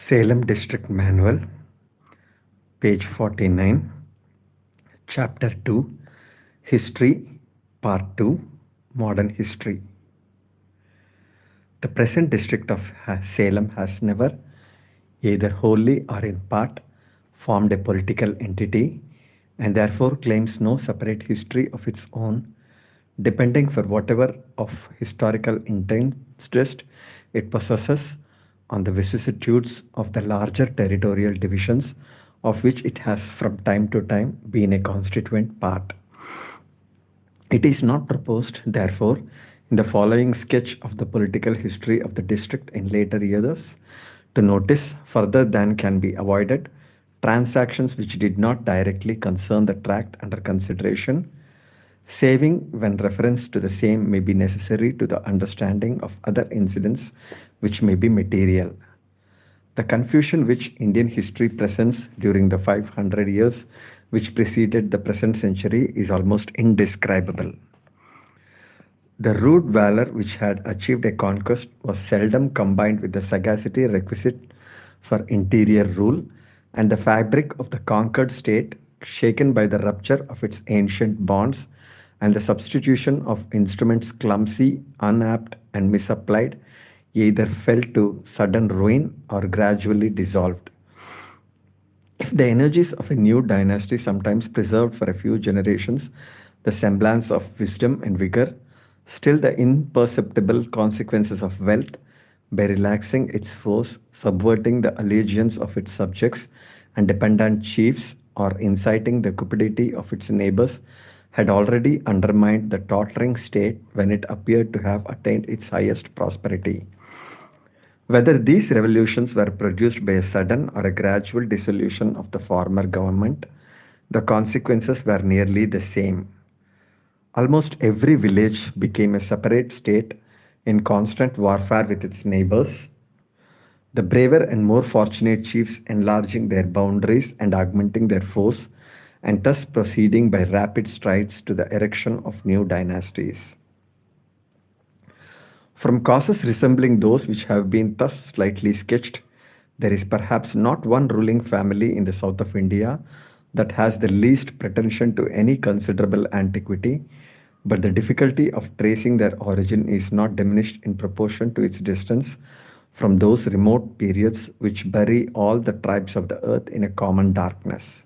Salem District Manual, page 49, Chapter 2, History, Part 2, Modern History. The present district of Salem has never, either wholly or in part, formed a political entity and therefore claims no separate history of its own, depending for whatever of historical interest it possesses on the vicissitudes of the larger territorial divisions of which it has from time to time been a constituent part. It is not proposed, therefore, in the following sketch of the political history of the district in later years, to notice further than can be avoided transactions which did not directly concern the tract under consideration, saving when reference to the same may be necessary to the understanding of other incidents which may be material. The confusion which Indian history presents during the 500 years which preceded the present century is almost indescribable. The rude valor which had achieved a conquest was seldom combined with the sagacity requisite for interior rule, and the fabric of the conquered state, shaken by the rupture of its ancient bonds and the substitution of instruments clumsy, unapt, and misapplied, either fell to sudden ruin or gradually dissolved. If the energies of a new dynasty sometimes preserved for a few generations the semblance of wisdom and vigor, still the imperceptible consequences of wealth, by relaxing its force, subverting the allegiance of its subjects and dependent chiefs, or inciting the cupidity of its neighbors, had already undermined the tottering state when it appeared to have attained its highest prosperity. Whether these revolutions were produced by a sudden or a gradual dissolution of the former government, the consequences were nearly the same. Almost every village became a separate state in constant warfare with its neighbors, the braver and more fortunate chiefs enlarging their boundaries and augmenting their force, and thus proceeding by rapid strides to the erection of new dynasties. From causes resembling those which have been thus slightly sketched, there is perhaps not one ruling family in the south of India that has the least pretension to any considerable antiquity, but the difficulty of tracing their origin is not diminished in proportion to its distance from those remote periods which bury all the tribes of the earth in a common darkness.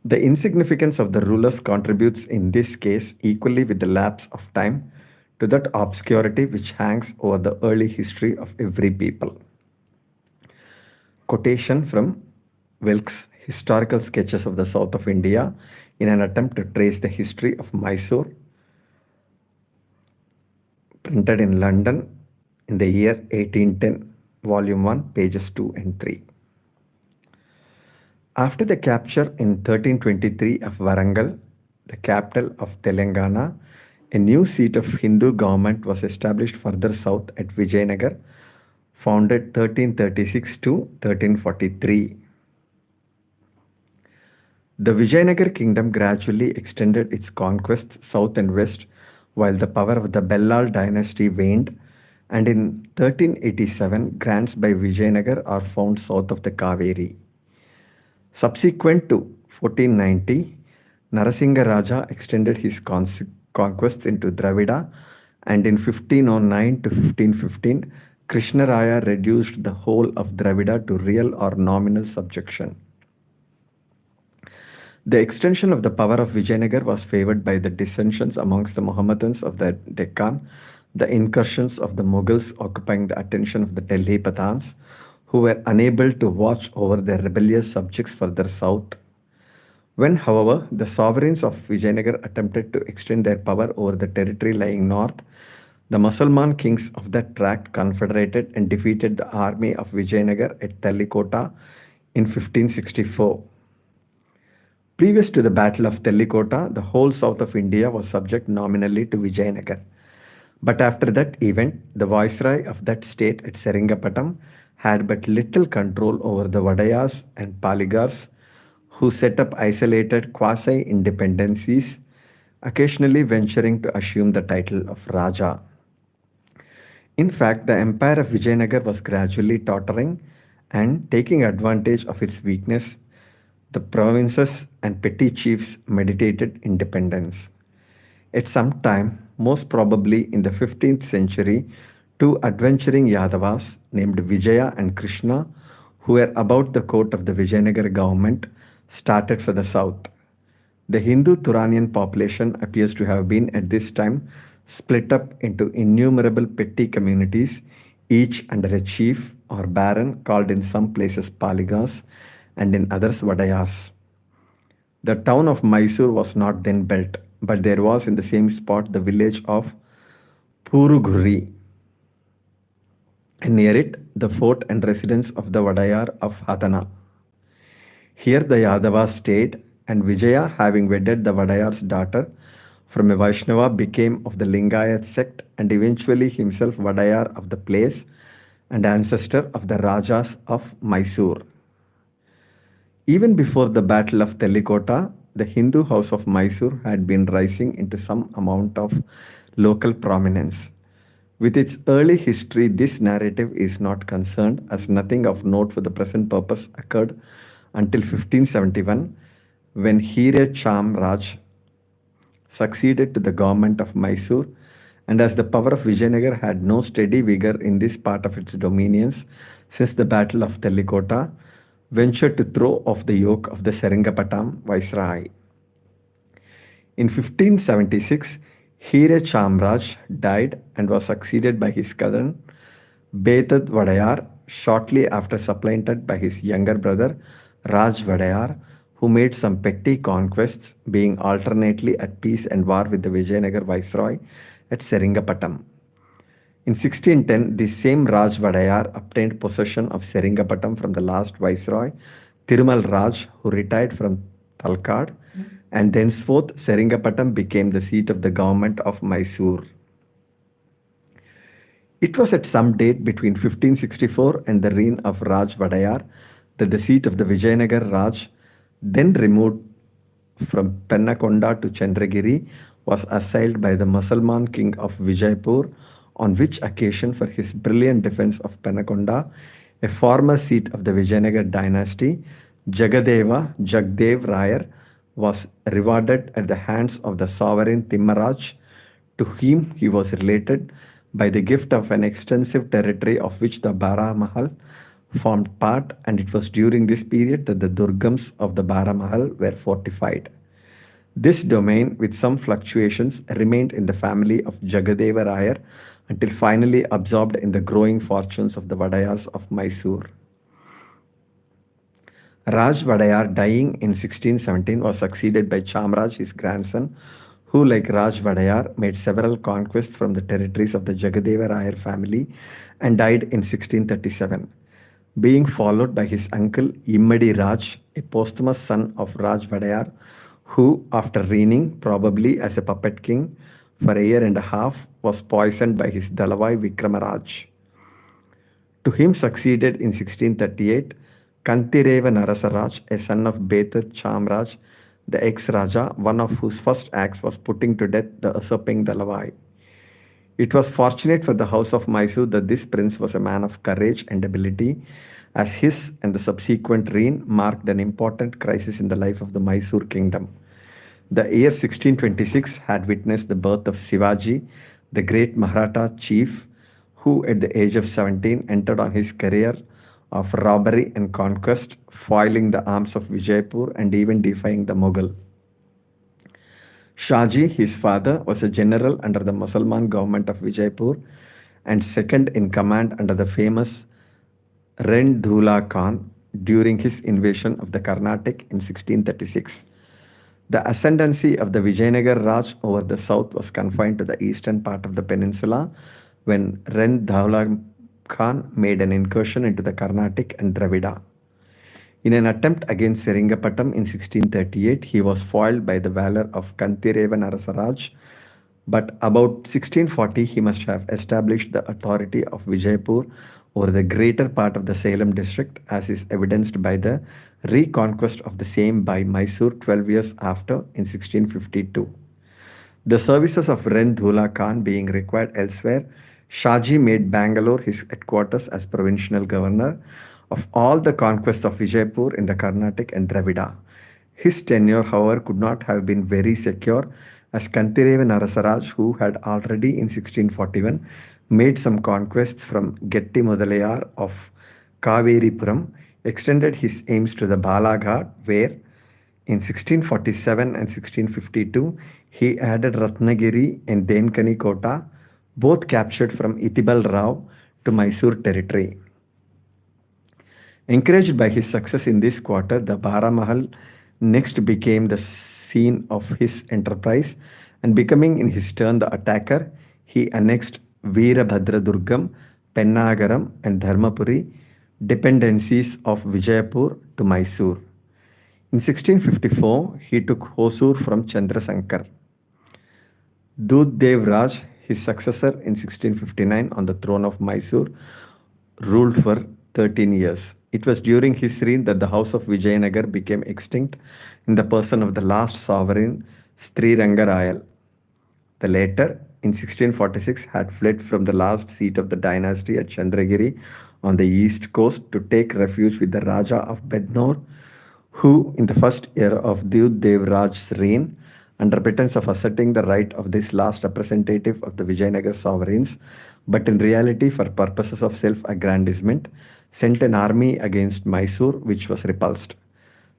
The insignificance of the rulers contributes in this case equally with the lapse of time to that obscurity which hangs over the early history of every people. Quotation from Wilkes' Historical Sketches of the South of India in an attempt to trace the history of Mysore, printed in London in the year 1810, volume 1, pages 2 and 3. After the capture in 1323 of Warangal, the capital of Telangana, a new seat of Hindu government was established further south at Vijayanagar, founded 1336 to 1343. The Vijayanagar kingdom gradually extended its conquests south and west, while the power of the Bellal dynasty waned, and in 1387 grants by Vijayanagar are found south of the Kaveri. Subsequent to 1490, Narasimha Raja extended his conquests into Dravida, and in 1509 to 1515, Krishnaraya reduced the whole of Dravida to real or nominal subjection. The extension of the power of Vijayanagar was favored by the dissensions amongst the Mohammedans of the Deccan, the incursions of the Mughals occupying the attention of the Delhi Pathans, who were unable to watch over their rebellious subjects further south. When, however, the sovereigns of Vijayanagar attempted to extend their power over the territory lying north, the Musalman kings of that tract confederated and defeated the army of Vijayanagar at Tallikota in 1564. Previous to the Battle of Tallikota, the whole south of India was subject nominally to Vijayanagar. But after that event, the viceroy of that state at Seringapatam had but little control over the Vadayas and Paligars, who set up isolated quasi-independencies, occasionally venturing to assume the title of Raja. In fact, the empire of Vijayanagar was gradually tottering, and taking advantage of its weakness, the provinces and petty chiefs meditated independence. At some time, most probably in the 15th century, two adventuring Yadavas named Vijaya and Krishna, who were about the court of the Vijayanagar government, started for the south. The Hindu Turanian population appears to have been at this time split up into innumerable petty communities, each under a chief or baron called in some places Paligas and in others Vadayars. The town of Mysore was not then built, but there was in the same spot the village of Puruguri, and near it the fort and residence of the Vadayar of Hadana. Here the Yadavas stayed, and Vijaya, having wedded the Vadayar's daughter from a Vaishnava, became of the Lingayat sect and eventually himself Vadayar of the place and ancestor of the Rajas of Mysore. Even before the Battle of Tellikota, the Hindu house of Mysore had been rising into some amount of local prominence. With its early history, this narrative is not concerned, as nothing of note for the present purpose occurred until 1571, when Hire Cham Raj succeeded to the government of Mysore, and as the power of Vijayanagar had no steady vigor in this part of its dominions since the Battle of Tellikota, ventured to throw off the yoke of the Seringapatam Viceroy. In 1576, Hire Chamraj died and was succeeded by his cousin Betad Vadayar, shortly after supplanted by his younger brother Raj Vadayar, who made some petty conquests, being alternately at peace and war with the Vijayanagar Viceroy at Seringapatam. In 1610, the same Raj Vadayar obtained possession of Seringapatam from the last Viceroy, Tirumal Raj, who retired from Talkad, and thenceforth Seringapatam became the seat of the government of Mysore. It was at some date between 1564 and the reign of Raj Vadayar that the seat of the Vijayanagar Raj, then removed from Pennakonda to Chandragiri, was assailed by the Musalman king of Vijaypur, on which occasion, for his brilliant defense of Pennakonda, a former seat of the Vijayanagar dynasty, Jagdev Rayar, was rewarded at the hands of the sovereign Timmaraj, to whom he was related by the gift of an extensive territory of which the Baramahal formed part, and it was during this period that the Durgams of the Baramahal were fortified. This domain, with some fluctuations, remained in the family of Jagadeva Rayar until finally absorbed in the growing fortunes of the Vadayars of Mysore. Raj Vadayar, dying in 1617, was succeeded by Chamraj, his grandson, who, like Raj Vadayar, made several conquests from the territories of the Jagadeva Rayar family and died in 1637, being followed by his uncle Immadi Raj, a posthumous son of Raj Vadayar, who, after reigning probably as a puppet king for a year and a half, was poisoned by his Dalavai Vikramaraj. To him succeeded in 1638 Kantireva Narasaraj, a son of Betad Chamraj, the ex-Raja, one of whose first acts was putting to death the usurping Dalavai. It was fortunate for the house of Mysore that this prince was a man of courage and ability, as his and the subsequent reign marked an important crisis in the life of the Mysore kingdom. The year 1626 had witnessed the birth of Shivaji, the great Maratha chief, who at the age of 17 entered on his career of robbery and conquest, foiling the arms of Vijaypur and even defying the Mughal. Shahji, his father, was a general under the Musalman government of Vijaypur and second in command under the famous Rendula Khan during his invasion of the Carnatic in 1636. The ascendancy of the Vijayanagar Raj over the south was confined to the eastern part of the peninsula when Rendula Khan made an incursion into the Carnatic and Dravida. In an attempt against Seringapatam in 1638, he was foiled by the valor of Kantireva Narasaraj, but about 1640 he must have established the authority of Vijaypur over the greater part of the Salem district, as is evidenced by the reconquest of the same by Mysore 12 years after in 1652. The services of Rendula Khan being required elsewhere, Shahji made Bangalore his headquarters as provincial governor, of all the conquests of Vijaypur in the Carnatic and Dravida. His tenure, however, could not have been very secure, as Kantireva Narasaraj, who had already in 1641 made some conquests from Getti Mudalayar of Kaveripuram, extended his aims to the Balaghat, where in 1647 and 1652 he added Ratnagiri and Denkani Kota, both captured from Itibal Rao, to Mysore territory. Encouraged by his success in this quarter, the Baramahal next became the scene of his enterprise, and becoming in his turn the attacker, he annexed Veerabhadra Durgam, Pennagaram, and Dharmapuri, dependencies of Vijayapur, to Mysore. In 1654, he took Hosur from Chandrasankar. Duddev Raj, his successor in 1659 on the throne of Mysore, ruled for 13 years. It was during his reign that the house of Vijayanagar became extinct in the person of the last sovereign, Sriranga. The latter, in 1646, had fled from the last seat of the dynasty at Chandragiri on the east coast to take refuge with the Raja of Bednor, who, in the first year of Dev Raj's reign, under pretense of asserting the right of this last representative of the Vijayanagar sovereigns, but in reality for purposes of self-aggrandizement, sent an army against Mysore, which was repulsed.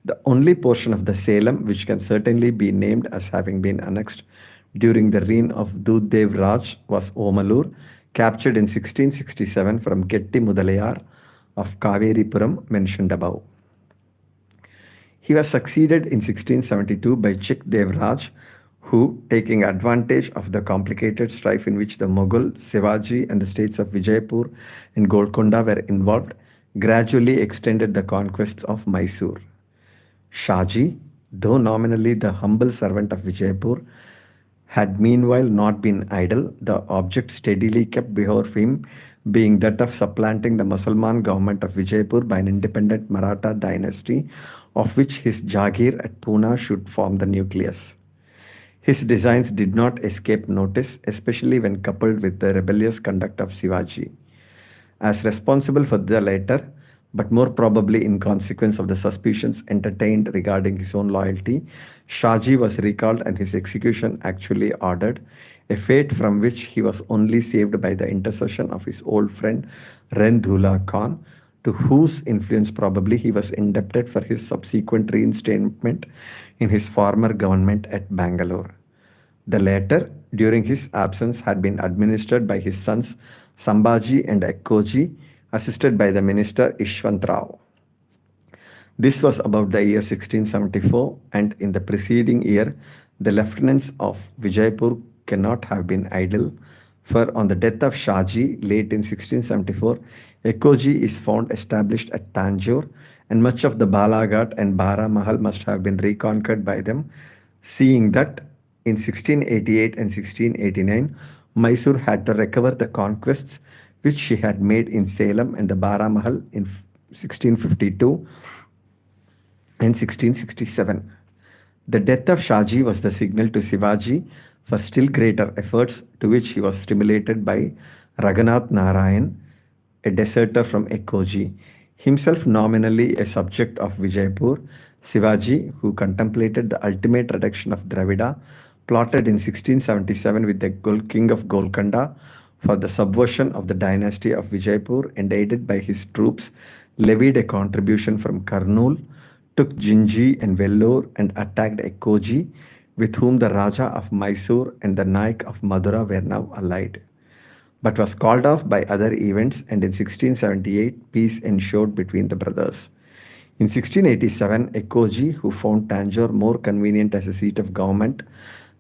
The only portion of the Salem which can certainly be named as having been annexed during the reign of Duddev Raj was Omalur, captured in 1667 from Getti Mudalayar of Kaveripuram, mentioned above. He was succeeded in 1672 by Chik Dev Raj, who, taking advantage of the complicated strife in which the Mughal, Shivaji, and the states of Vijaypur and Golconda were involved, gradually extended the conquests of Mysore. Shaji, though nominally the humble servant of Vijaypur, had meanwhile not been idle, the object steadily kept before him being that of supplanting the Musalman government of Vijaypur by an independent Maratha dynasty, of which his Jagir at Pune should form the nucleus. His designs did not escape notice, especially when coupled with the rebellious conduct of Shivaji. As responsible for the latter, but more probably in consequence of the suspicions entertained regarding his own loyalty, Shaji was recalled and his execution actually ordered, a fate from which he was only saved by the intercession of his old friend Rendula Khan, to whose influence probably he was indebted for his subsequent reinstatement in his former government at Bangalore. The latter, during his absence, had been administered by his sons Sambhaji and Ekkoji, assisted by the minister Ishwant Rao. This was about the year 1674, and in the preceding year, the lieutenants of Vijaypur cannot have been idle, for on the death of Shaji late in 1674, Ekkoji is found established at Tanjore, and much of the Balaghat and Bara Mahal must have been reconquered by them, seeing that in 1688 and 1689, Mysore had to recover the conquests which she had made in Salem and the Bara Mahal in 1652 and 1667. The death of Shaji was the signal to Shivaji for still greater efforts, to which he was stimulated by Raghunath Narayan, a deserter from Ekkoji. Himself nominally a subject of Vijaypur, Shivaji, who contemplated the ultimate reduction of Dravida, plotted in 1677 with the king of Golconda for the subversion of the dynasty of Vijaypur, and aided by his troops, levied a contribution from Kurnool, took Jinji and Vellore, and attacked Ekkoji, with whom the Raja of Mysore and the Naik of Madura were now allied, but was called off by other events, and in 1678 peace ensued between the brothers. In 1687, Ekkoji, who found Tanjore more convenient as a seat of government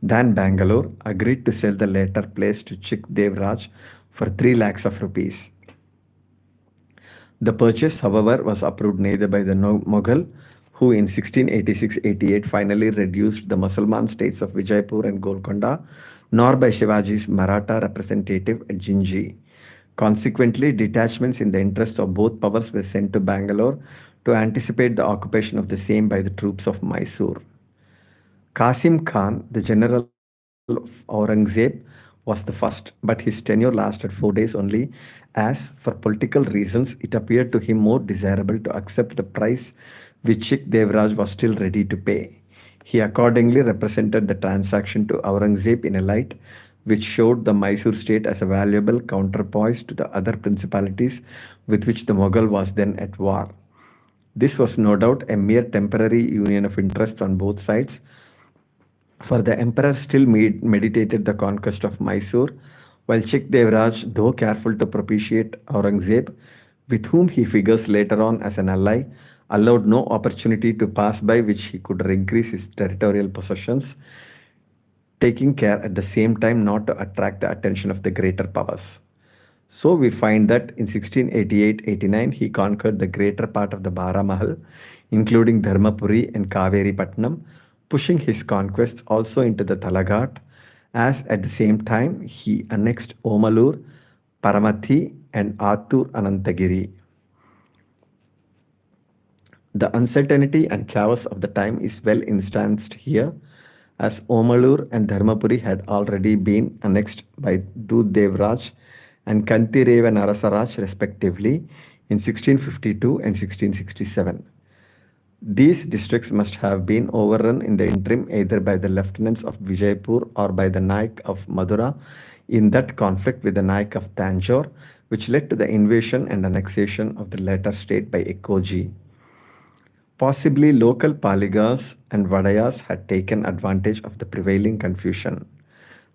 than Bangalore, agreed to sell the latter place to Chik Dev Raj for 3 lakhs of rupees. The purchase, however, was approved neither by the Mughal, who in 1686-88 finally reduced the Musalman states of Vijaypur and Golconda, nor by Shivaji's Maratha representative at Jinji. Consequently, detachments in the interests of both powers were sent to Bangalore to anticipate the occupation of the same by the troops of Mysore. Qasim Khan, the general of Aurangzeb, was was the first, but his tenure lasted 4 days only, as, for political reasons, it appeared to him more desirable to accept the price which Sheikh Devraj was still ready to pay. He accordingly represented the transaction to Aurangzeb in a light which showed the Mysore state as a valuable counterpoise to the other principalities with which the Mughal was then at war. This was no doubt a mere temporary union of interests on both sides, for the emperor still meditated the conquest of Mysore, while Sheikh Devraj, though careful to propitiate Aurangzeb, with whom he figures later on as an ally, allowed no opportunity to pass by which he could increase his territorial possessions, taking care at the same time not to attract the attention of the greater powers. So we find that in 1688-89 he conquered the greater part of the Baramahal, including Dharmapuri and Kaveri Patnam, pushing his conquests also into the Talaghat, as at the same time he annexed Omalur, Paramathi, and Attur Anantagiri. The uncertainty and chaos of the time is well instanced here, as Omalur and Dharmapuri had already been annexed by Dud Devraj and Kantireva Narasaraj respectively in 1652 and 1667. These districts must have been overrun in the interim either by the lieutenants of Vijaypur or by the Naik of Madura in that conflict with the Naik of Tanjore, which led to the invasion and annexation of the latter state by Ekoji. Possibly local Paligas and Vadayas had taken advantage of the prevailing confusion.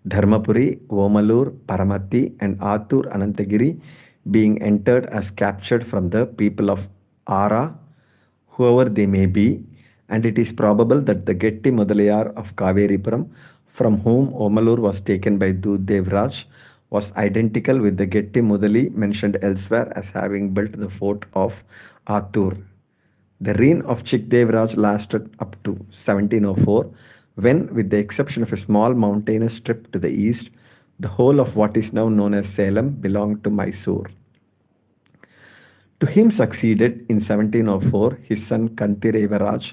Dharmapuri, Omalur, Paramati, and Attur Anantagiri being entered as captured from the people of Ara, whoever they may be, and it is probable that the Getti Mudalayar of Kaveripuram, from whom Omalur was taken by Dud Devraj, was identical with the Getti Mudali mentioned elsewhere as having built the fort of Attur. The reign of Chikdevraj lasted up to 1704, when, with the exception of a small mountainous strip to the east, the whole of what is now known as Salem belonged to Mysore. To him succeeded in 1704 his son Kantirevaraj,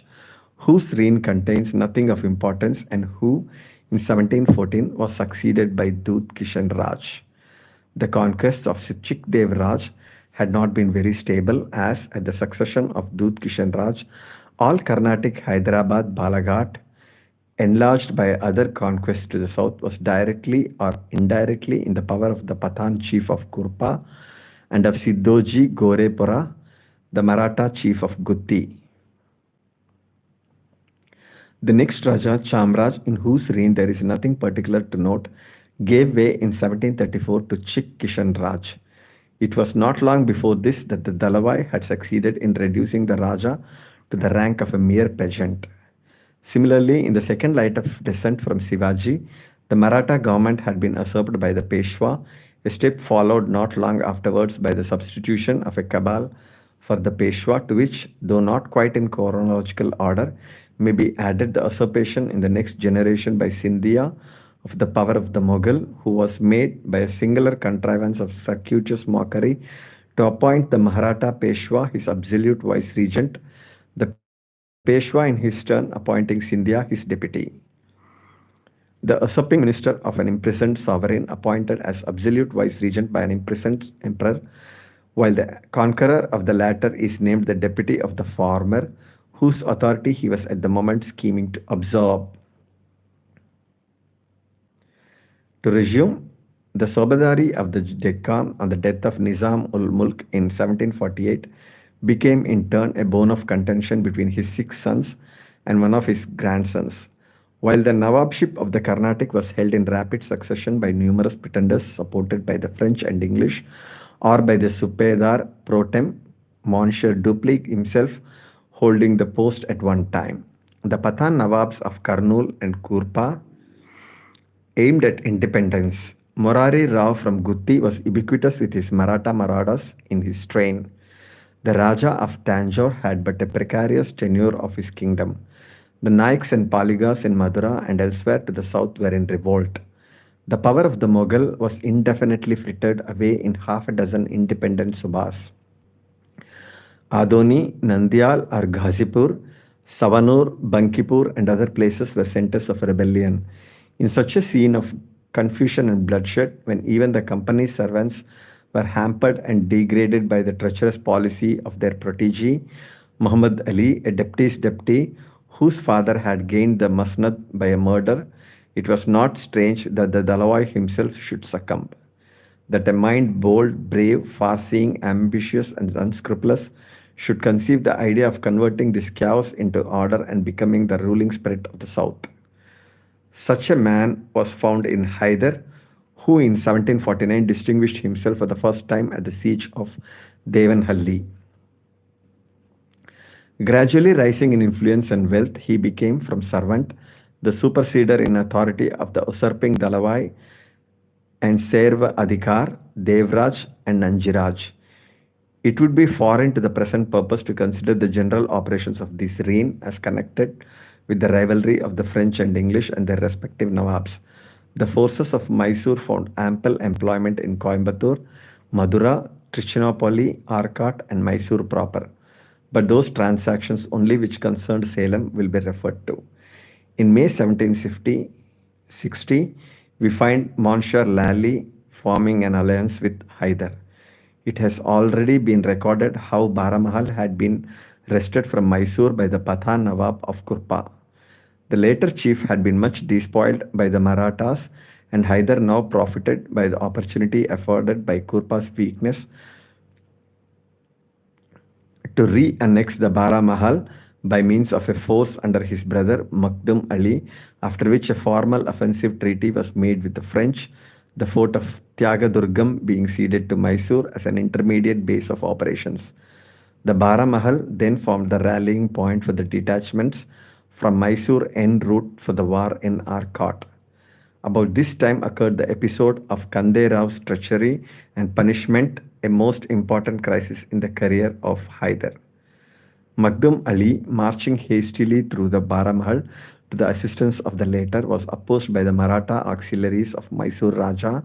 whose reign contains nothing of importance and who, in 1714, was succeeded by Dud Kishan Raj. The conquests of Chikdev Raj had not been very stable, as at the succession of Dud Kishan Raj, all Carnatic Hyderabad Balaghat, enlarged by other conquests to the south, was directly or indirectly in the power of the Pathan chief of Kurpa and of Siddoji Gorepura, the Maratha chief of Gutti. The next Raja, Chamraj, in whose reign there is nothing particular to note, gave way in 1734 to Chik Kishan Raj. It was not long before this that the Dalawai had succeeded in reducing the Raja to the rank of a mere peasant. Similarly, in the second light of descent from Shivaji, the Maratha government had been usurped by the Peshwa, a step followed not long afterwards by the substitution of a cabal for the Peshwa, to which, though not quite in chronological order, may be added the usurpation in the next generation by Scindia of the power of the Mughal, who was made by a singular contrivance of circuitous mockery to appoint the Maratha Peshwa his absolute vice-regent, the Peshwa in his turn appointing Scindia his deputy. The usurping minister of an imprisoned sovereign appointed as absolute vice-regent by an imprisoned emperor, while the conqueror of the latter is named the deputy of the former, whose authority he was at the moment scheming to absorb. To resume, the Sobadari of the Deccan on the death of Nizam ul Mulk in 1748 became in turn a bone of contention between his 6 sons and one of his grandsons. While the Nawabship of the Carnatic was held in rapid succession by numerous pretenders supported by the French and English, or by the Subedar pro tem, Monsieur Dupleix himself holding the post at one time, the Pathan Nawabs of Kurnool and Kurpa aimed at independence. Morari Rao from Gutti was ubiquitous with his Maratha marauders in his train. The Raja of Tanjore had but a precarious tenure of his kingdom. The Naiks and Paligas in Madura and elsewhere to the south were in revolt. The power of the Mughal was indefinitely frittered away in half a dozen independent subas. Adoni, Nandial or Ghazipur, Savanur, Bankipur, and other places were centers of rebellion. In such a scene of confusion and bloodshed when even the company's servants were hampered and degraded by the treacherous policy of their protege, Muhammad Ali, a deputy's deputy whose father had gained the Musnad by a murder. It was not strange that the Dalawai himself should succumb. That a mind bold, brave, far seeing, ambitious, and unscrupulous should conceive the idea of converting this chaos into order and becoming the ruling spirit of the South. Such a man was found in Hyder, who in 1749 distinguished himself for the first time at the siege of Devanhalli. Gradually rising in influence and wealth, he became from servant the superseder in authority of the usurping Dalawai and Serva Adhikar, Devraj, and Nanjiraj. It would be foreign to the present purpose to consider the general operations of this reign as connected with the rivalry of the French and English and their respective Nawabs. The forces of Mysore found ample employment in Coimbatore, Madura, Trichinopoly, Arcot, and Mysore proper. But those transactions only which concerned Salem will be referred to. In May 1760, we find Monsieur Lally forming an alliance with Hyder. It has already been recorded how Baramahal had been wrested from Mysore by the Pathan Nawab of Kurpa. The later chief had been much despoiled by the Marathas, and Hyder now profited by the opportunity afforded by Kurpa's weakness to re-annex the Baramahal by means of a force under his brother Makdum Ali, after which a formal offensive treaty was made with the French, the fort of Tyagadurgam being ceded to Mysore as an intermediate base of operations. The Baramahal then formed the rallying point for the detachments from Mysore en route for the war in Arcot. About this time occurred the episode of Kande Rao's treachery and punishment, a most important crisis in the career of Hyder. Makdum Ali, marching hastily through the Baramahal to the assistance of the latter, was opposed by the Maratha auxiliaries of Mysore Raja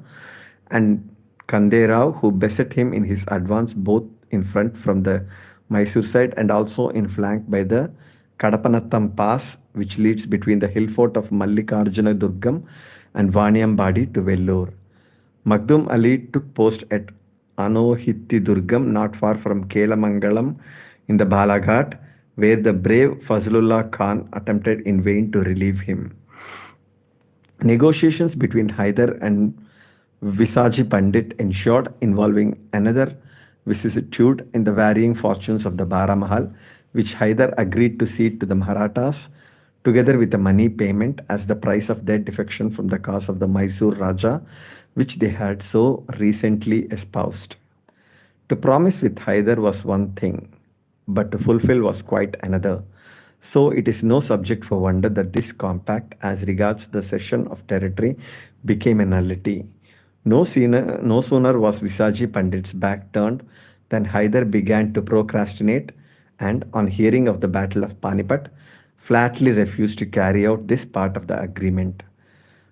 and Kande Rao, who beset him in his advance both in front from the Mysore side and also in flank by the Kadapanattam Pass, which leads between the hill fort of Mallikarjuna Durgam and Vaniambadi to Vellore. Makdum Ali took post at Anohitti Durgam, not far from Kelamangalam in the Balaghat, where the brave Fazlullah Khan attempted in vain to relieve him. Negotiations between Hyder and Visaji Pandit ensured, involving another vicissitude in the varying fortunes of the Baramahal, which Hyder agreed to cede to the Marathas, together with a money payment as the price of their defection from the cause of the Mysore Raja, which they had so recently espoused. To promise with Hyder was one thing, but to fulfill was quite another. So it is no subject for wonder that this compact, as regards the cession of territory, became a nullity. No sooner was Visaji Pandit's back turned than Hyder began to procrastinate and, on hearing of the Battle of Panipat, flatly refused to carry out this part of the agreement.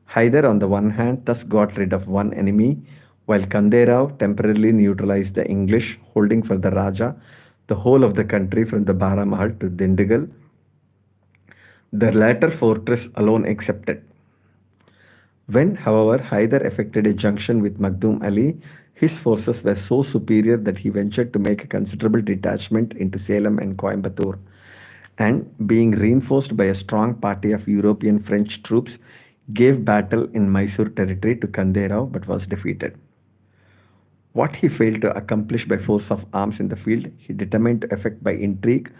Hyder, on the one hand, thus got rid of one enemy, while Kande Rao temporarily neutralized the English, holding for the Raja the whole of the country from the Baramahal to Dindigal, the latter fortress alone excepted. When, however, Hyder effected a junction with Makdum Ali, his forces were so superior that he ventured to make a considerable detachment into Salem and Coimbatore, and, being reinforced by a strong party of European French troops, gave battle in Mysore territory to Kande Rao but was defeated. What he failed to accomplish by force of arms in the field, he determined to effect by intrigue,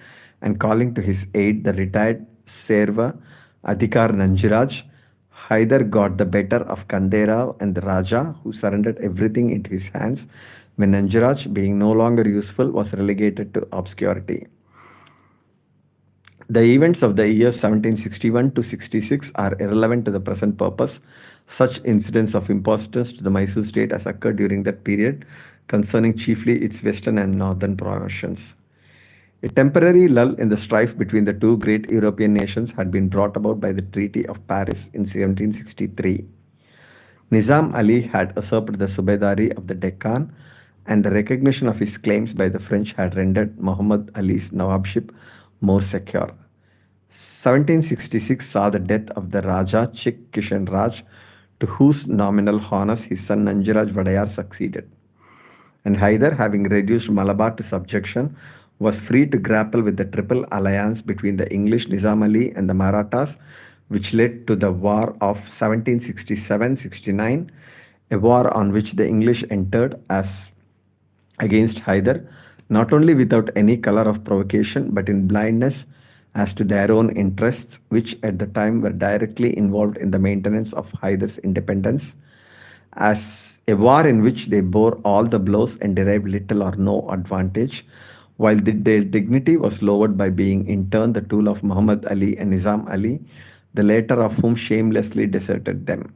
and calling to his aid the retired Serva Adhikar Nanjiraj, Hyder got the better of Kande Rao and the Raja, who surrendered everything into his hands when Nanjiraj, being no longer useful, was relegated to obscurity. The events of the years 1761 to 66 are irrelevant to the present purpose. Such incidents of importance to the Mysore state as occurred during that period, concerning chiefly its western and northern portions. A temporary lull in the strife between the two great European nations had been brought about by the Treaty of Paris in 1763. Nizam Ali had usurped the Subedari of the Deccan, and the recognition of his claims by the French had rendered Muhammad Ali's Nawabship more secure. 1766 saw the death of the Raja Chik Kishan Raj, to whose nominal honors his son Nanjiraj Vadayar succeeded. And Hyder, having reduced Malabar to subjection, was free to grapple with the triple alliance between the English Nizam Ali and the Marathas, which led to the War of 1767-69, a war on which the English entered as against Hyder, not only without any color of provocation, but in blindness as to their own interests, which at the time were directly involved in the maintenance of Hyder's independence, as a war in which they bore all the blows and derived little or no advantage, while their dignity was lowered by being in turn the tool of Muhammad Ali and Nizam Ali, the latter of whom shamelessly deserted them.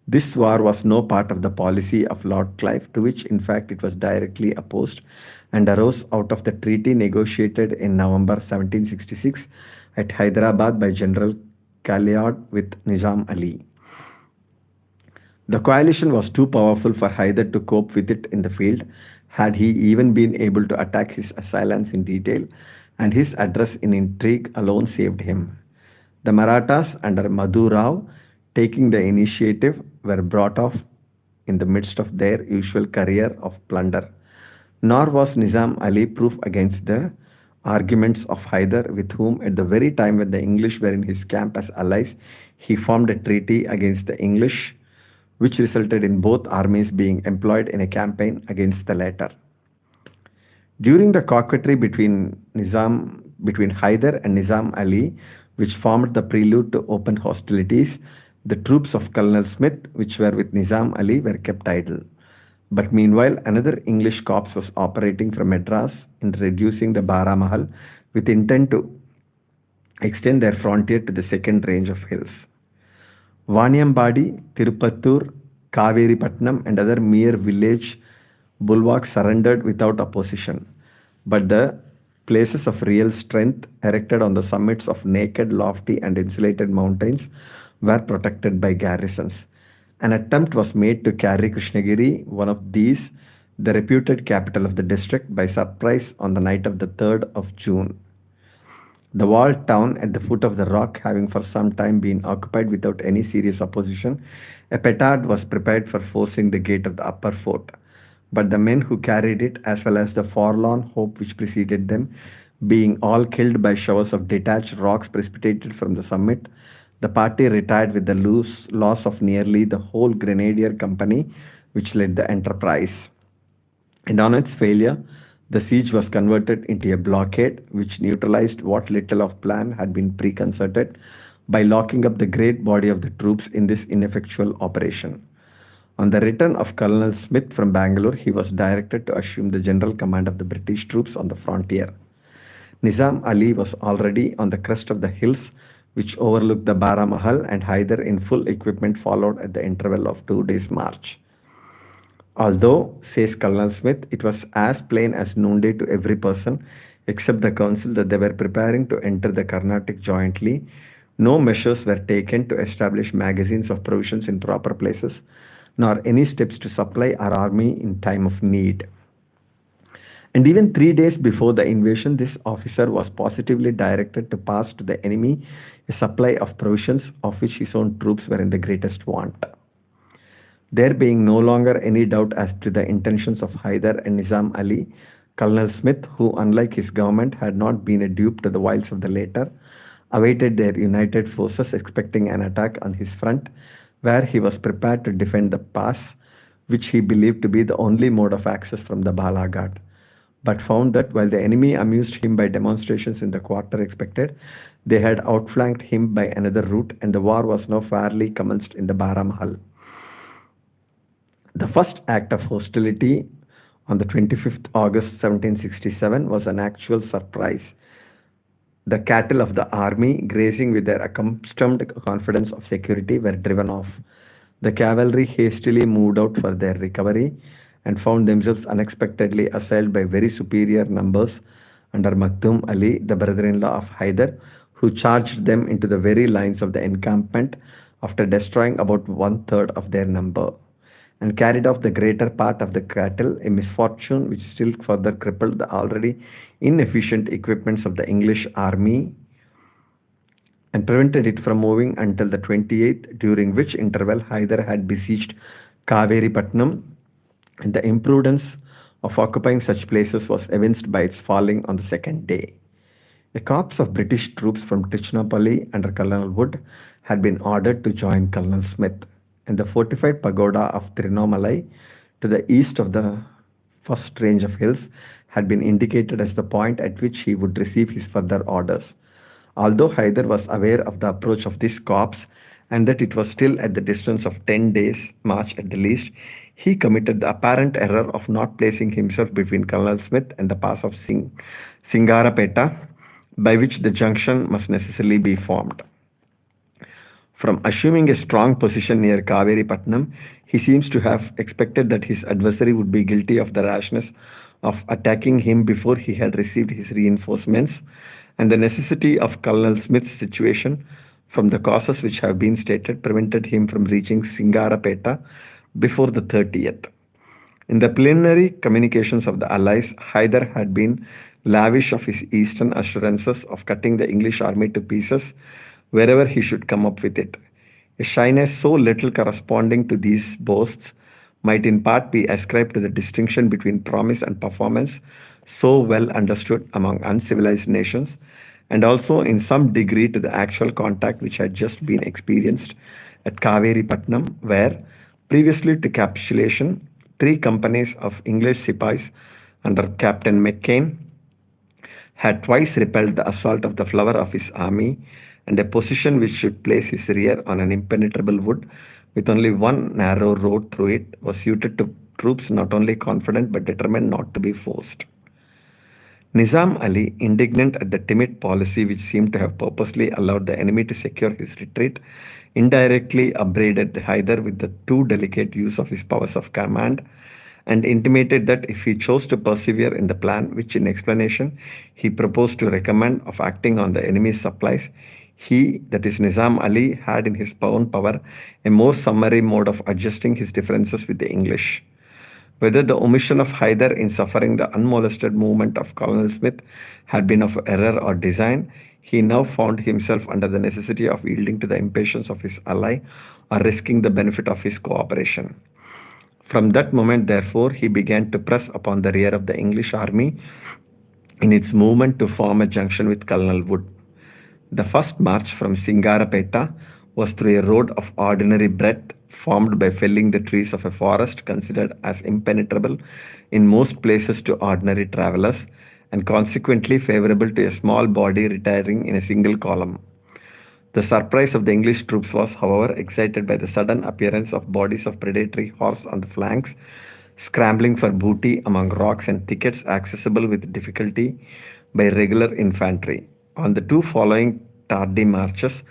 This war was no part of the policy of Lord Clive, to which, in fact, it was directly opposed, and arose out of the treaty negotiated in November 1766 at Hyderabad by General Callard with Nizam Ali. The coalition was too powerful for Hyder to cope with it in the field, had he even been able to attack his assailants in detail, and his address in intrigue alone saved him. The Marathas, under Madhu Rao, taking the initiative, were brought off in the midst of their usual career of plunder. Nor was Nizam Ali proof against the arguments of Hyder, with whom, at the very time when the English were in his camp as allies, he formed a treaty against the English, which resulted in both armies being employed in a campaign against the latter. During the coquetry between Hyder and Nizam Ali, which formed the prelude to open hostilities, the troops of Colonel Smith, which were with Nizam Ali, were kept idle. But meanwhile, another English corps was operating from Madras in reducing the Baramahal with intent to extend their frontier to the second range of hills. Vaniambadi, Tirupattur, Kaveripatnam, and other mere village bulwarks surrendered without opposition. But the places of real strength, erected on the summits of naked, lofty, and insulated mountains, were protected by garrisons. An attempt was made to carry Krishnagiri, one of these, the reputed capital of the district, by surprise on the night of the 3rd of June. The walled town at the foot of the rock having for some time been occupied without any serious opposition, a petard was prepared for forcing the gate of the upper fort. But the men who carried it, as well as the forlorn hope which preceded them, being all killed by showers of detached rocks precipitated from the summit, the party retired with the loss of nearly the whole grenadier company which led the enterprise. And on its failure, the siege was converted into a blockade which neutralized what little of plan had been preconcerted by locking up the great body of the troops in this ineffectual operation. On the return of Colonel Smith from Bangalore, he was directed to assume the general command of the British troops on the frontier. Nizam Ali was already on the crest of the hills which overlooked the Baramahal, and Hyder in full equipment followed at the interval of 2 days' march. Although, says Colonel Smith, it was as plain as noonday to every person except the council that they were preparing to enter the Carnatic jointly, no measures were taken to establish magazines of provisions in proper places, nor any steps to supply our army in time of need. And even 3 days before the invasion, this officer was positively directed to pass to the enemy a supply of provisions of which his own troops were in the greatest want. There being no longer any doubt as to the intentions of Hyder and Nizam Ali, Colonel Smith, who unlike his government had not been a dupe to the wiles of the latter, awaited their united forces expecting an attack on his front, where he was prepared to defend the pass, which he believed to be the only mode of access from the Balaghat, but found that while the enemy amused him by demonstrations in the quarter expected, they had outflanked him by another route, and the war was now fairly commenced in the Baramahal. The first act of hostility on the 25th August 1767 was an actual surprise. The cattle of the army, grazing with their accustomed confidence of security, were driven off. The cavalry hastily moved out for their recovery and found themselves unexpectedly assailed by very superior numbers under Maktoum Ali, the brother-in-law of Hyder, who charged them into the very lines of the encampment after destroying about 1/3 of their number, and carried off the greater part of the cattle, a misfortune which still further crippled the already inefficient equipments of the English army and prevented it from moving until the 28th, during which interval Hyder had besieged Kaveri Patnam, and the imprudence of occupying such places was evinced by its falling on the second day. A corps of British troops from Trichinopalli under Colonel Wood had been ordered to join Colonel Smith, and the fortified pagoda of Tirunamalai to the east of the first range of hills had been indicated as the point at which he would receive his further orders. Although Hyder was aware of the approach of this corps and that it was still at the distance of 10 days' march at the least, he committed the apparent error of not placing himself between Colonel Smith and the pass of Singarapeta, by which the junction must necessarily be formed. From assuming a strong position near Kaveri Patnam, he seems to have expected that his adversary would be guilty of the rashness of attacking him before he had received his reinforcements, and the necessity of Colonel Smith's situation, from the causes which have been stated, prevented him from reaching Singarapeta before the 30th. In the preliminary communications of the Allies, Hyder had been lavish of his eastern assurances of cutting the English army to pieces wherever he should come up with it. A shyness so little corresponding to these boasts might in part be ascribed to the distinction between promise and performance, so well understood among uncivilized nations, and also in some degree to the actual contact which had just been experienced at Kaveri Patnam, where, previously to capitulation, three companies of English Sepoys under Captain McCain had twice repelled the assault of the flower of his army, and a position which should place his rear on an impenetrable wood with only one narrow road through it was suited to troops not only confident but determined not to be forced. Nizam Ali, indignant at the timid policy which seemed to have purposely allowed the enemy to secure his retreat, indirectly upbraided Hyder with the too delicate use of his powers of command, and intimated that if he chose to persevere in the plan which in explanation he proposed to recommend of acting on the enemy's supplies, he, that is Nizam Ali, had in his own power a more summary mode of adjusting his differences with the English. Whether the omission of Hyder in suffering the unmolested movement of Colonel Smith had been of error or design, he now found himself under the necessity of yielding to the impatience of his ally or risking the benefit of his cooperation. From that moment, therefore, he began to press upon the rear of the English army in its movement to form a junction with Colonel Wood. The first march from Singarapeta was through a road of ordinary breadth formed by felling the trees of a forest considered as impenetrable in most places to ordinary travelers, and consequently favorable to a small body retiring in a single column. The surprise of the English troops was, however, excited by the sudden appearance of bodies of predatory horse on the flanks, scrambling for booty among rocks and thickets accessible with difficulty by regular infantry. On the two following tardy marches,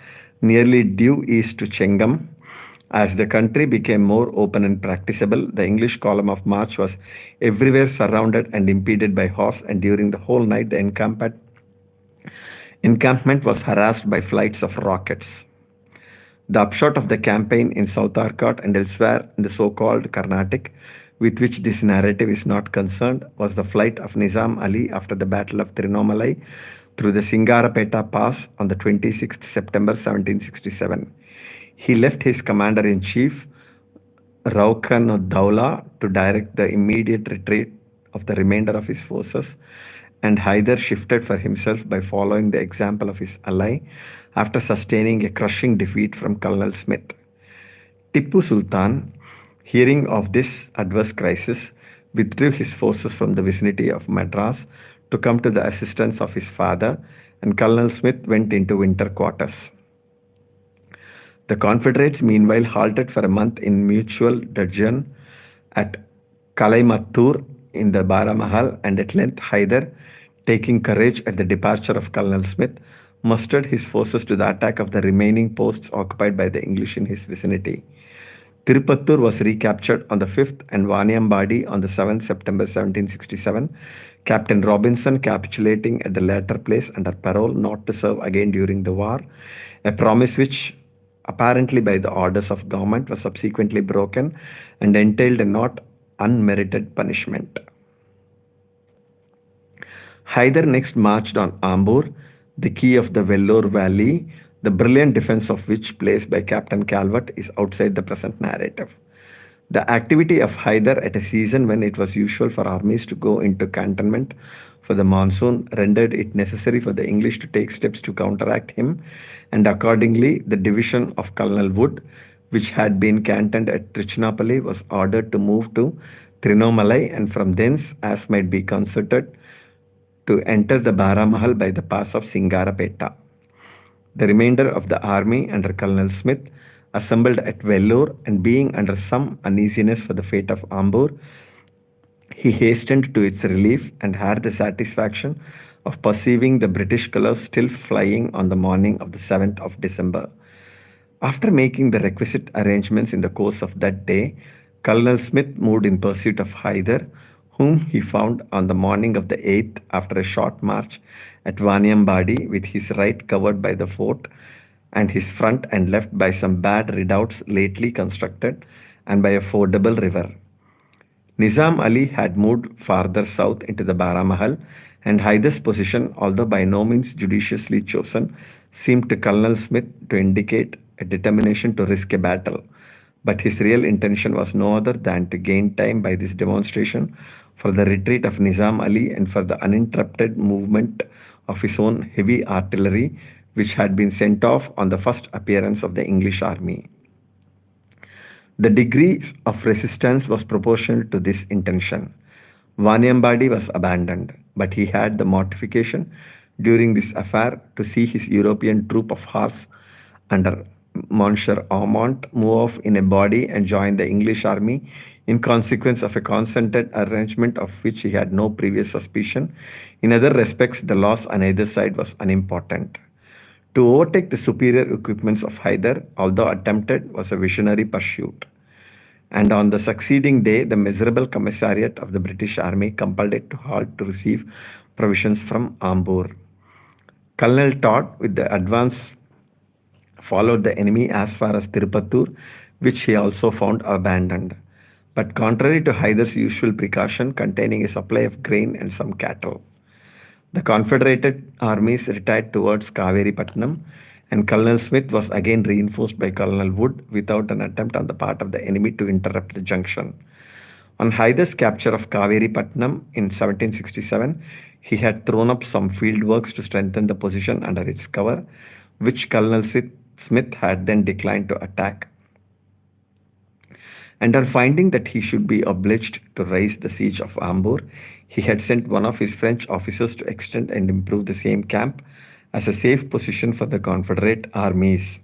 nearly due east to Chengam, as the country became more open and practicable, the English column of march was everywhere surrounded and impeded by horse, and during the whole night the encampment was harassed by flights of rockets. The upshot of the campaign in South Arcot and elsewhere in the so-called Carnatic, with which this narrative is not concerned, was the flight of Nizam Ali after the Battle of Tirunamalai through the Singarapeta Pass on the 26th September 1767. He left his commander-in-chief, Raukan-ud-Daula, to direct the immediate retreat of the remainder of his forces, and Hyder shifted for himself by following the example of his ally after sustaining a crushing defeat from Colonel Smith. Tippu Sultan, hearing of this adverse crisis, withdrew his forces from the vicinity of Madras to come to the assistance of his father, and Colonel Smith went into winter quarters. The Confederates meanwhile halted for a month in mutual dudgeon at Kalaimattur in the Baramahal, and at length Hyder, taking courage at the departure of Colonel Smith, mustered his forces to the attack of the remaining posts occupied by the English in his vicinity. Tirupattur was recaptured on the 5th and Vaniambadi on the 7th September 1767, Captain Robinson capitulating at the latter place under parole not to serve again during the war, a promise which, apparently by the orders of government, was subsequently broken and entailed a not unmerited punishment. Hyder next marched on Ambur, the key of the Vellore Valley, the brilliant defense of which, placed by Captain Calvert, is outside the present narrative. The activity of Hyder at a season when it was usual for armies to go into cantonment for the monsoon rendered it necessary for the English to take steps to counteract him, and accordingly, the division of Colonel Wood, which had been cantoned at Trichinopoli, was ordered to move to Trinomalai and from thence, as might be concerted, to enter the Baramahal by the pass of Singarapeta. The remainder of the army under Colonel Smith assembled at Vellore, and being under some uneasiness for the fate of Ambur, he hastened to its relief and had the satisfaction of perceiving the British colours still flying on the morning of the 7th of December. After making the requisite arrangements in the course of that day, Colonel Smith moved in pursuit of Hyder, whom he found on the morning of the 8th after a short march at Vaniambadi, with his right covered by the fort and his front and left by some bad redoubts lately constructed and by a fordable river. Nizam Ali had moved farther south into the Baramahal, and Hyder's position, although by no means judiciously chosen, seemed to Colonel Smith to indicate a determination to risk a battle. But his real intention was no other than to gain time by this demonstration for the retreat of Nizam Ali and for the uninterrupted movement of his own heavy artillery, which had been sent off on the first appearance of the English army. The degree of resistance was proportional to this intention. Vaniambadi was abandoned, but he had the mortification during this affair to see his European troop of horse under Monsieur Aumont move off in a body and join the English army in consequence of a concerted arrangement of which he had no previous suspicion. In other respects, the loss on either side was unimportant. To overtake the superior equipments of Hyder, although attempted, was a visionary pursuit. And on the succeeding day, the miserable commissariat of the British army compelled it to halt to receive provisions from Ambur. Colonel Todd, with the advance, followed the enemy as far as Tirupattur, which he also found abandoned. But contrary to Hyder's usual precaution, containing a supply of grain and some cattle, the Confederated armies retired towards Kaveripatnam, and Colonel Smith was again reinforced by Colonel Wood without an attempt on the part of the enemy to interrupt the junction. On Hyder's capture of Kaveripatnam in 1767, he had thrown up some field works to strengthen the position under its cover, which Colonel Smith had then declined to attack. And on finding that he should be obliged to raise the siege of Ambur, he had sent one of his French officers to extend and improve the same camp as a safe position for the Confederate armies.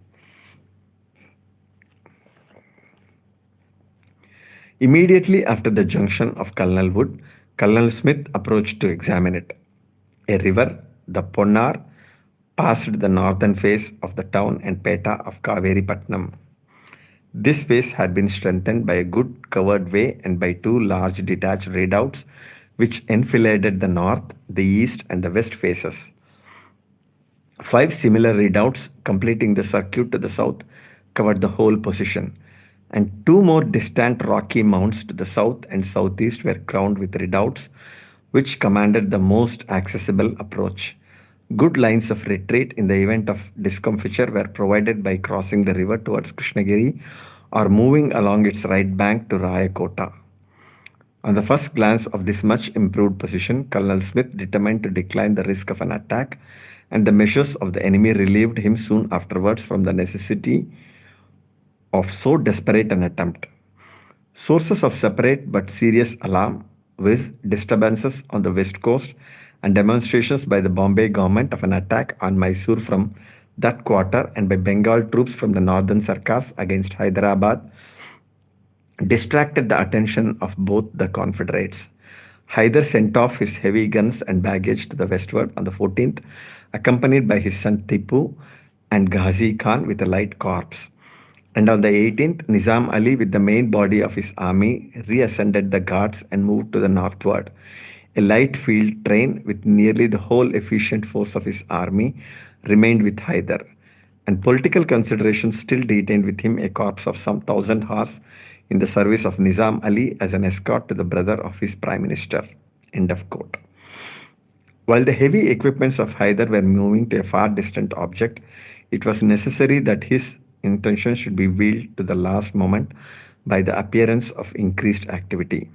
Immediately after the junction of Colonel Wood, Colonel Smith approached to examine it. A river, the Ponnar, passed the northern face of the town and peta of Kaveripatnam. This face had been strengthened by a good covered way and by two large detached redoubts which enfiladed the north, the east, and the west faces. 5 similar redoubts completing the circuit to the south covered the whole position, and 2 more distant rocky mounts to the south and southeast were crowned with redoubts which commanded the most accessible approach. Good lines of retreat in the event of discomfiture were provided by crossing the river towards Krishnagiri or moving along its right bank to Rayakota. On the first glance of this much improved position, Colonel Smith determined to decline the risk of an attack, and the measures of the enemy relieved him soon afterwards from the necessity of so desperate an attempt. Sources of separate but serious alarm, viz., disturbances on the west coast and demonstrations by the Bombay government of an attack on Mysore from that quarter and by Bengal troops from the northern Sarkars against Hyderabad, distracted the attention of both the Confederates. Hyder sent off his heavy guns and baggage to the westward on the 14th, accompanied by his son Tipu and Ghazi Khan with a light corps. And on the 18th, Nizam Ali with the main body of his army reascended the Ghats and moved to the northward. A light field train with nearly the whole efficient force of his army remained with Hyder, and political considerations still detained with him a corps of some 1,000 horse in the service of Nizam Ali as an escort to the brother of his prime minister. End of quote. While the heavy equipments of Hyder were moving to a far distant object, It was necessary that his intention should be veiled to the last moment by the appearance of increased activity.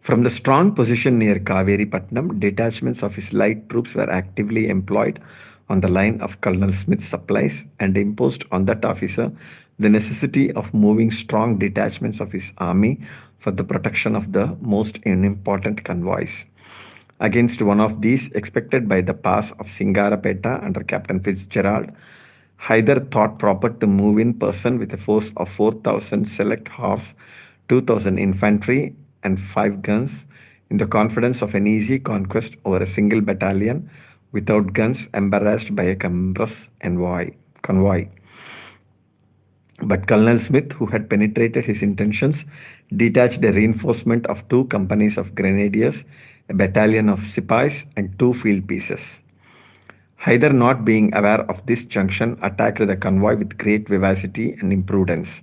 From the strong position near Kaveri Patnam, detachments of his light troops were actively employed on the line of Colonel Smith's supplies and imposed on that officer the necessity of moving strong detachments of his army for the protection of the most important convoys. Against one of these, expected by the pass of Singarapeta under Captain Fitzgerald, Hyder thought proper to move in person with a force of 4,000 select horse, 2,000 infantry, and 5 guns, in the confidence of an easy conquest over a single battalion without guns embarrassed by a convoy. But Colonel Smith, who had penetrated his intentions, detached a reinforcement of 2 companies of grenadiers, a battalion of sepoys, and 2 field pieces. Hyder, not being aware of this junction, attacked the convoy with great vivacity and imprudence.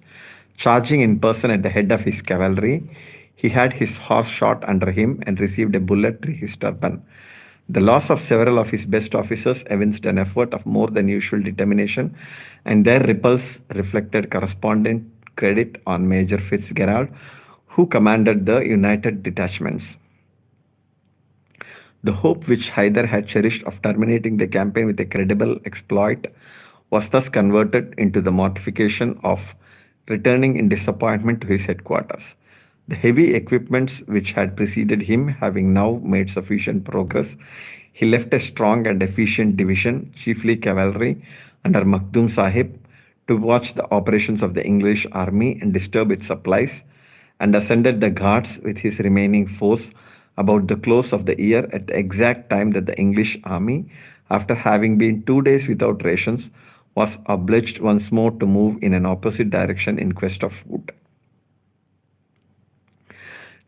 Charging in person at the head of his cavalry, he had his horse shot under him and received a bullet through his turban. The loss of several of his best officers evinced an effort of more than usual determination, and their repulse reflected correspondent credit on Major Fitzgerald, who commanded the united detachments. The hope which Hyder had cherished of terminating the campaign with a credible exploit was thus converted into the mortification of returning in disappointment to his headquarters. The heavy equipments which had preceded him having now made sufficient progress, he left a strong and efficient division, chiefly cavalry, under Makdum Sahib to watch the operations of the English army and disturb its supplies, and ascended the Ghats with his remaining force about the close of the year at the exact time that the English army, after having been 2 days without rations, was obliged once more to move in an opposite direction in quest of food.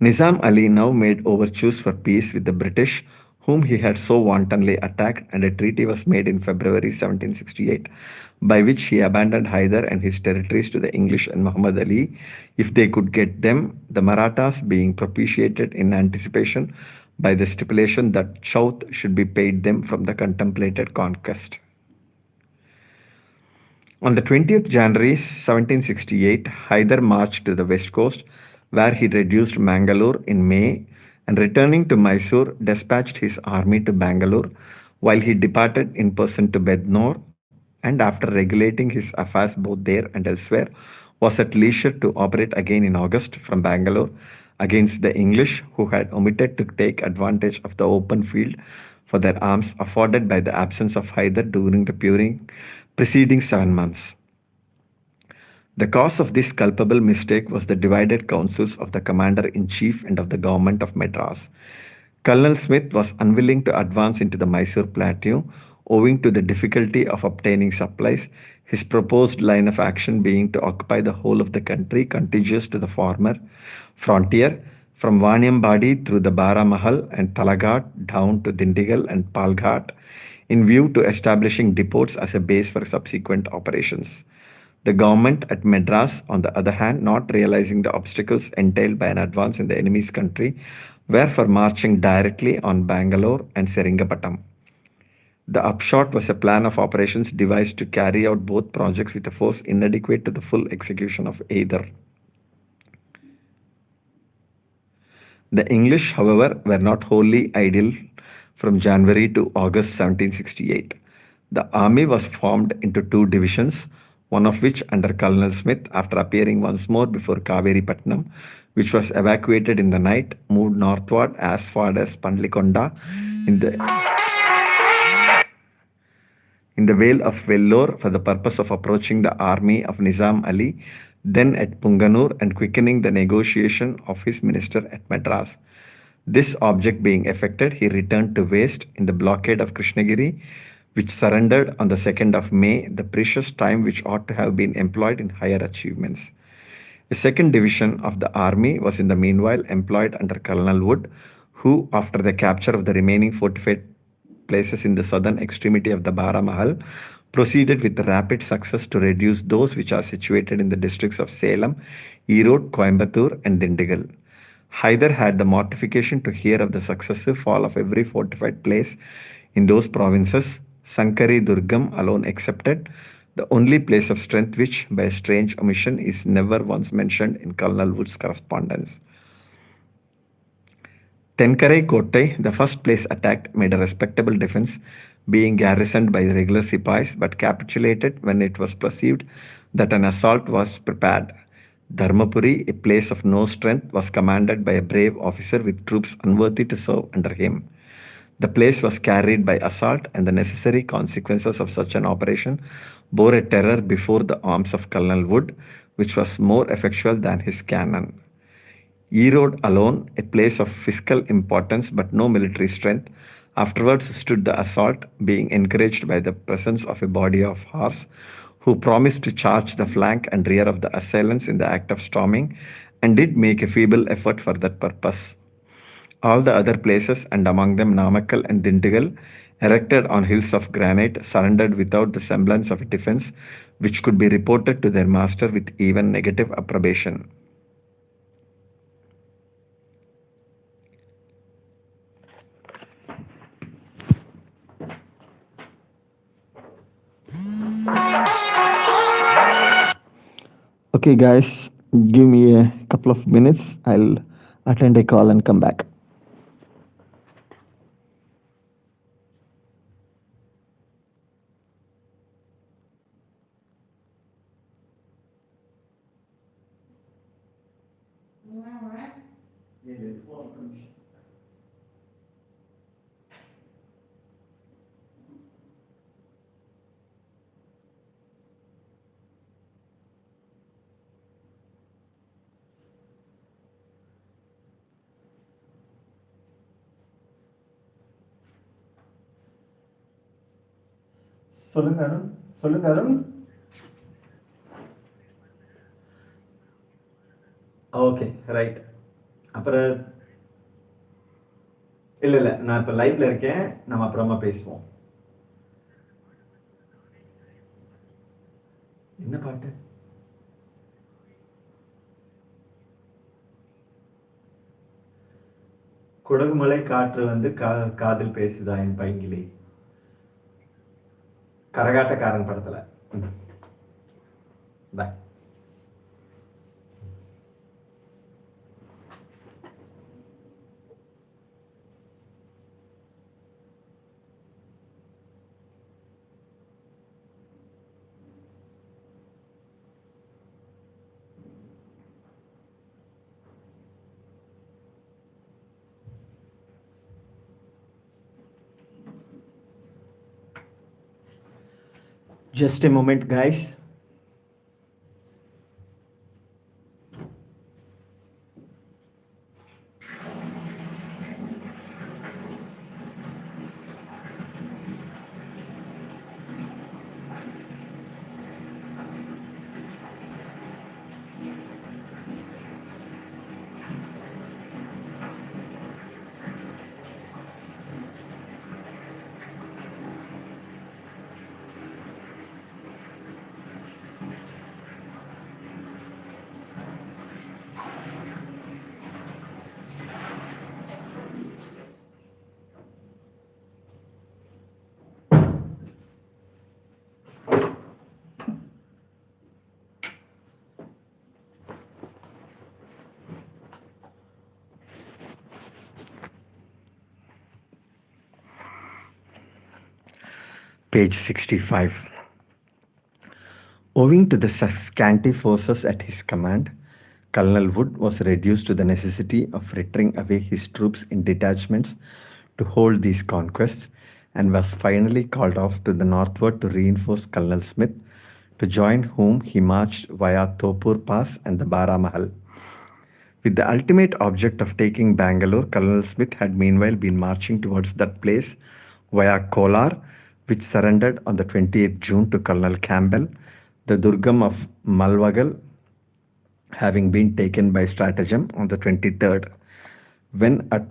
Nizam Ali now made overtures for peace with the British, whom he had so wantonly attacked, and a treaty was made in February 1768, by which he abandoned Hyder and his territories to the English and Muhammad Ali if they could get them, the Marathas being propitiated in anticipation by the stipulation that Chowth should be paid them from the contemplated conquest. On the 20th January 1768, Hyder marched to the west coast, where he reduced Mangalore in May, and returning to Mysore, dispatched his army to Bangalore, while he departed in person to Bednore, and after regulating his affairs both there and elsewhere, was at leisure to operate again in August from Bangalore against the English, who had omitted to take advantage of the open field for their arms afforded by the absence of Hyder during the preceding 7 months. The cause of this culpable mistake was the divided counsels of the commander in chief and of the government of Madras. Colonel Smith was unwilling to advance into the Mysore plateau owing to the difficulty of obtaining supplies, his proposed line of action being to occupy the whole of the country contiguous to the former frontier, from Vaniambadi through the Baramahal and Talaghat down to Dindigal and Palghat, in view to establishing depots as a base for subsequent operations. The government at Madras, on the other hand, not realizing the obstacles entailed by an advance in the enemy's country, were for marching directly on Bangalore and Seringapatam. The upshot was a plan of operations devised to carry out both projects with a force inadequate to the full execution of either. The English, however, were not wholly idle from January to August 1768. The army was formed into 2 divisions, one of which, under Colonel Smith, after appearing once more before Kaveri Patnam, which was evacuated in the night, moved northward as far as Pandlikonda in the Vale of Vellore for the purpose of approaching the army of Nizam Ali, then at Punganur, and quickening the negotiation of his minister at Madras. This object being effected, he returned to waste in the blockade of Krishnagiri, which surrendered on the 2nd of May, the precious time which ought to have been employed in higher achievements. A second division of the army was in the meanwhile employed under Colonel Wood, who, after the capture of the remaining fortified places in the southern extremity of the Baramahal, proceeded with rapid success to reduce those which are situated in the districts of Salem, Erode, Coimbatore, and Dindigal. Hyder had the mortification to hear of the successive fall of every fortified place in those provinces, Sankari Durgam alone accepted, the only place of strength which, by a strange omission, is never once mentioned in Colonel Wood's correspondence. Tenkarai Kotte, the first place attacked, made a respectable defense, being garrisoned by the regular Sipais, but capitulated when it was perceived that an assault was prepared. Dharmapuri, a place of no strength, was commanded by a brave officer with troops unworthy to serve under him. The place was carried by assault, and the necessary consequences of such an operation bore a terror before the arms of Colonel Wood, which was more effectual than his cannon. Erode alone, a place of fiscal importance but no military strength, afterwards stood the assault, being encouraged by the presence of a body of horse who promised to charge the flank and rear of the assailants in the act of storming, and did make a feeble effort for that purpose. All the other places, and among them Namakkal and Dindigal, erected on hills of granite, surrendered without the semblance of a defense which could be reported to their master with even negative approbation. Okay, guys, give me a couple of minutes. I'll attend a call and come back. சொல்லுங்க அருண், சொல்லுங்க Arun. Okay, right. அப்புறம் இல்லை இல்லை, நான் இப்போ லைவ்ல இருக்கேன், நம்ம அப்புறமா பேசுவோம். என்ன பாட்டு? குடகுமலை காற்று வந்து காதில் பேசுதா என் பைங்கிலி. கரகாட்டக்காரன் படத்துல. பாய். Just a moment, guys. Page 65. Owing to the scanty forces at his command, Colonel Wood was reduced to the necessity of frittering away his troops in detachments to hold these conquests, and was finally called off to the northward to reinforce Colonel Smith, to join whom he marched via Topur Pass and the Baramahal. With the ultimate object of taking Bangalore, Colonel Smith had meanwhile been marching towards that place via Kolar, which surrendered on the 28th June to Colonel Campbell, the Durgam of Malvagal having been taken by stratagem on the 23rd. When at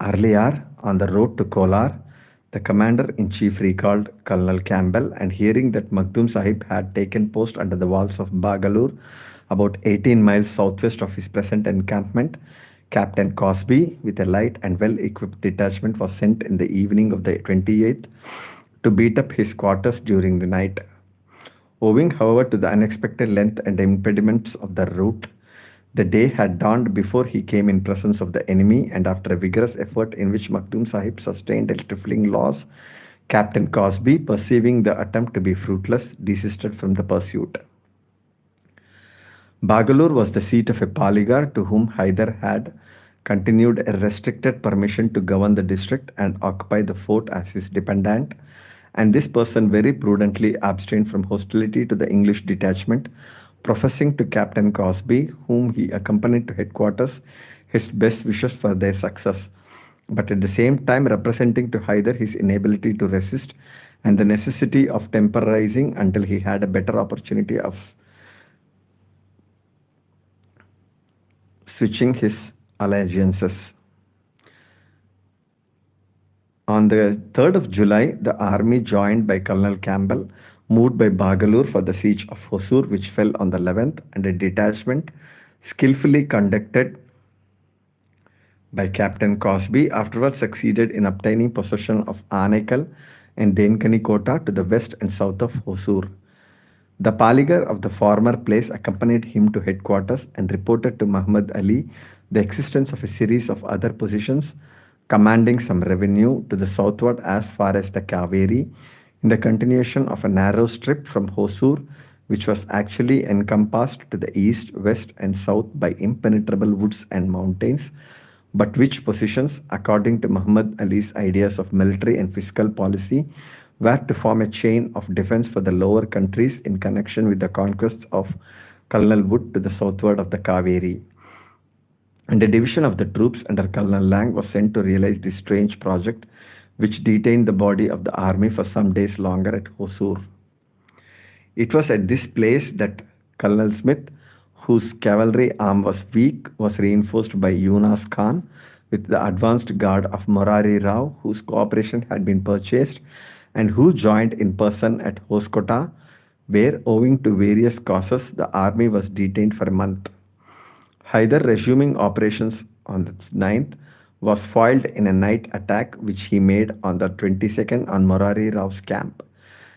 Arliar, on the road to Kolar, the commander-in-chief recalled Colonel Campbell, and hearing that Makdum Sahib had taken post under the walls of Bagalur, about 18 miles southwest of his present encampment, Captain Cosby, with a light and well-equipped detachment, was sent in the evening of the 28th to beat up his quarters during the night. Owing, however, to the unexpected length and impediments of the route, the day had dawned before he came in presence of the enemy, and after a vigorous effort in which Makdum Sahib sustained a trifling loss, Captain Cosby, perceiving the attempt to be fruitless, desisted from the pursuit. Bagalur was the seat of a Paligar to whom Hyder had continued a restricted permission to govern the district and occupy the fort as his dependent, and this person very prudently abstained from hostility to the English detachment, professing to Captain Cosby, whom he accompanied to headquarters, his best wishes for their success, but at the same time representing to Hyder his inability to resist and the necessity of temporizing until he had a better opportunity of switching his allegiances. On the 3rd of July, the army joined by Colonel Campbell moved by Bagalur for the siege of Hosur, which fell on the 11th, and a detachment skillfully conducted by Captain Cosby afterwards succeeded in obtaining possession of Anekal and Denkani Kota to the west and south of Hosur. The Paligar of the former place accompanied him to headquarters and reported to Muhammad Ali the existence of a series of other positions commanding some revenue to the southward as far as the Kaveri, in the continuation of a narrow strip from Hosur, which was actually encompassed to the east, west, and south by impenetrable woods and mountains, but which positions, according to Muhammad Ali's ideas of military and fiscal policy, were to form a chain of defense for the lower countries in connection with the conquests of Colonel Wood to the southward of the Kaveri. And a division of the troops under Colonel Lang was sent to realize this strange project, which detained the body of the army for some days longer at Hosur. It was at this place that Colonel Smith, whose cavalry arm was weak, was reinforced by Yunus Khan with the advanced guard of Morari Rao, whose cooperation had been purchased, and who joined in person at Hoskota, where, owing to various causes, the army was detained for a month. Hyder, resuming operations on the 9th, was foiled in a night attack which he made on the 22nd on Morari Rao's camp.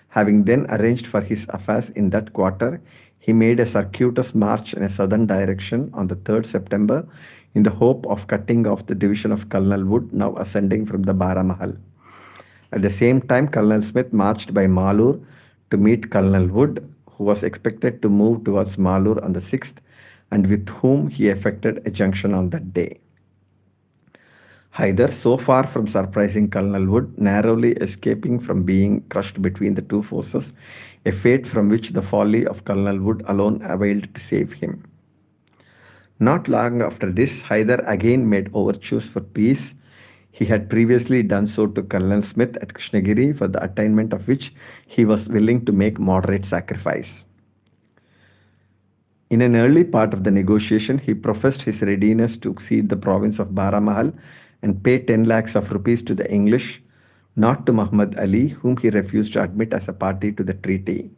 Having then arranged for his affairs in that quarter, he made a circuitous march in a southern direction on the 3rd September in the hope of cutting off the division of Colonel Wood now ascending from the Baramahal. At the same time, Colonel Smith marched by Malur to meet Colonel Wood, who was expected to move towards Malur on the 6th, and with whom he effected a junction on that day. Hyder, so far from surprising Colonel Wood, narrowly escaping from being crushed between the two forces, a fate from which the folly of Colonel Wood alone availed to save him. Not long after this, Hyder again made overtures for peace. He had previously done so to Colonel Smith at Krishnagiri, for the attainment of which he was willing to make moderate sacrifice. In an early part of the negotiation, he professed his readiness to cede the province of Baramahal and pay 10 lakhs of rupees to the English, not to Muhammad Ali, whom he refused to admit as a party to the treaty.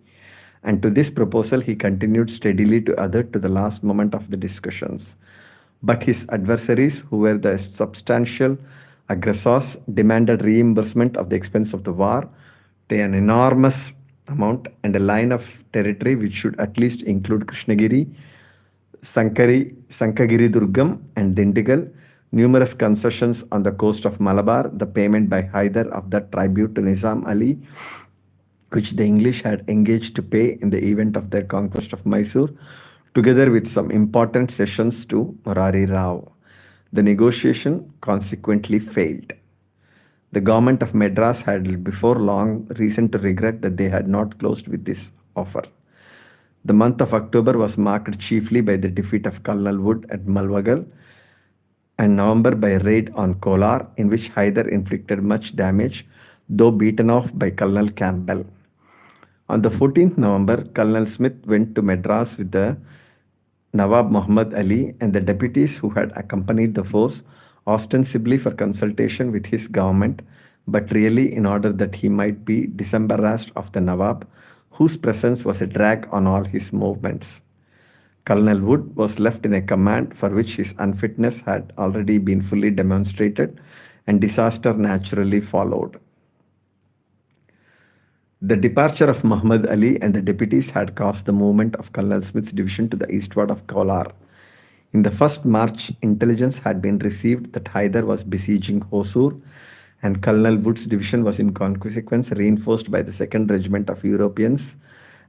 And to this proposal he continued steadily to adhere to the last moment of the discussions. But his adversaries, who were the substantial aggressors, demanded reimbursement of the expense of the war to an enormous amount and a line of territory which should at least include Krishnagiri, Sankagiri Durgam, and Dindigal, numerous concessions on the coast of Malabar, the payment by Hyder of that tribute to Nizam Ali, which the English had engaged to pay in the event of their conquest of Mysore, together with some important cessions to Morari Rao. The negotiation consequently failed. The government of Madras had before long reason to regret that they had not closed with this offer. The month of October was marked chiefly by the defeat of Colonel Wood at Malwagal, and November by a raid on Kolar, in which Hyder inflicted much damage, though beaten off by Colonel Campbell. On the 14th November, Colonel Smith went to Madras with the Nawab Muhammad Ali and the deputies who had accompanied the force, ostensibly for consultation with his government, but really in order that he might be disembarrassed of the Nawab, whose presence was a drag on all his movements. Colonel Wood was left in a command for which his unfitness had already been fully demonstrated, and disaster naturally followed. The departure of Muhammad Ali and the deputies had caused the movement of Colonel Smith's division to the eastward of Kolar. In the first march, intelligence had been received that Hyder was besieging Hosur, and Colonel Wood's division was in consequence reinforced by the 2nd Regiment of Europeans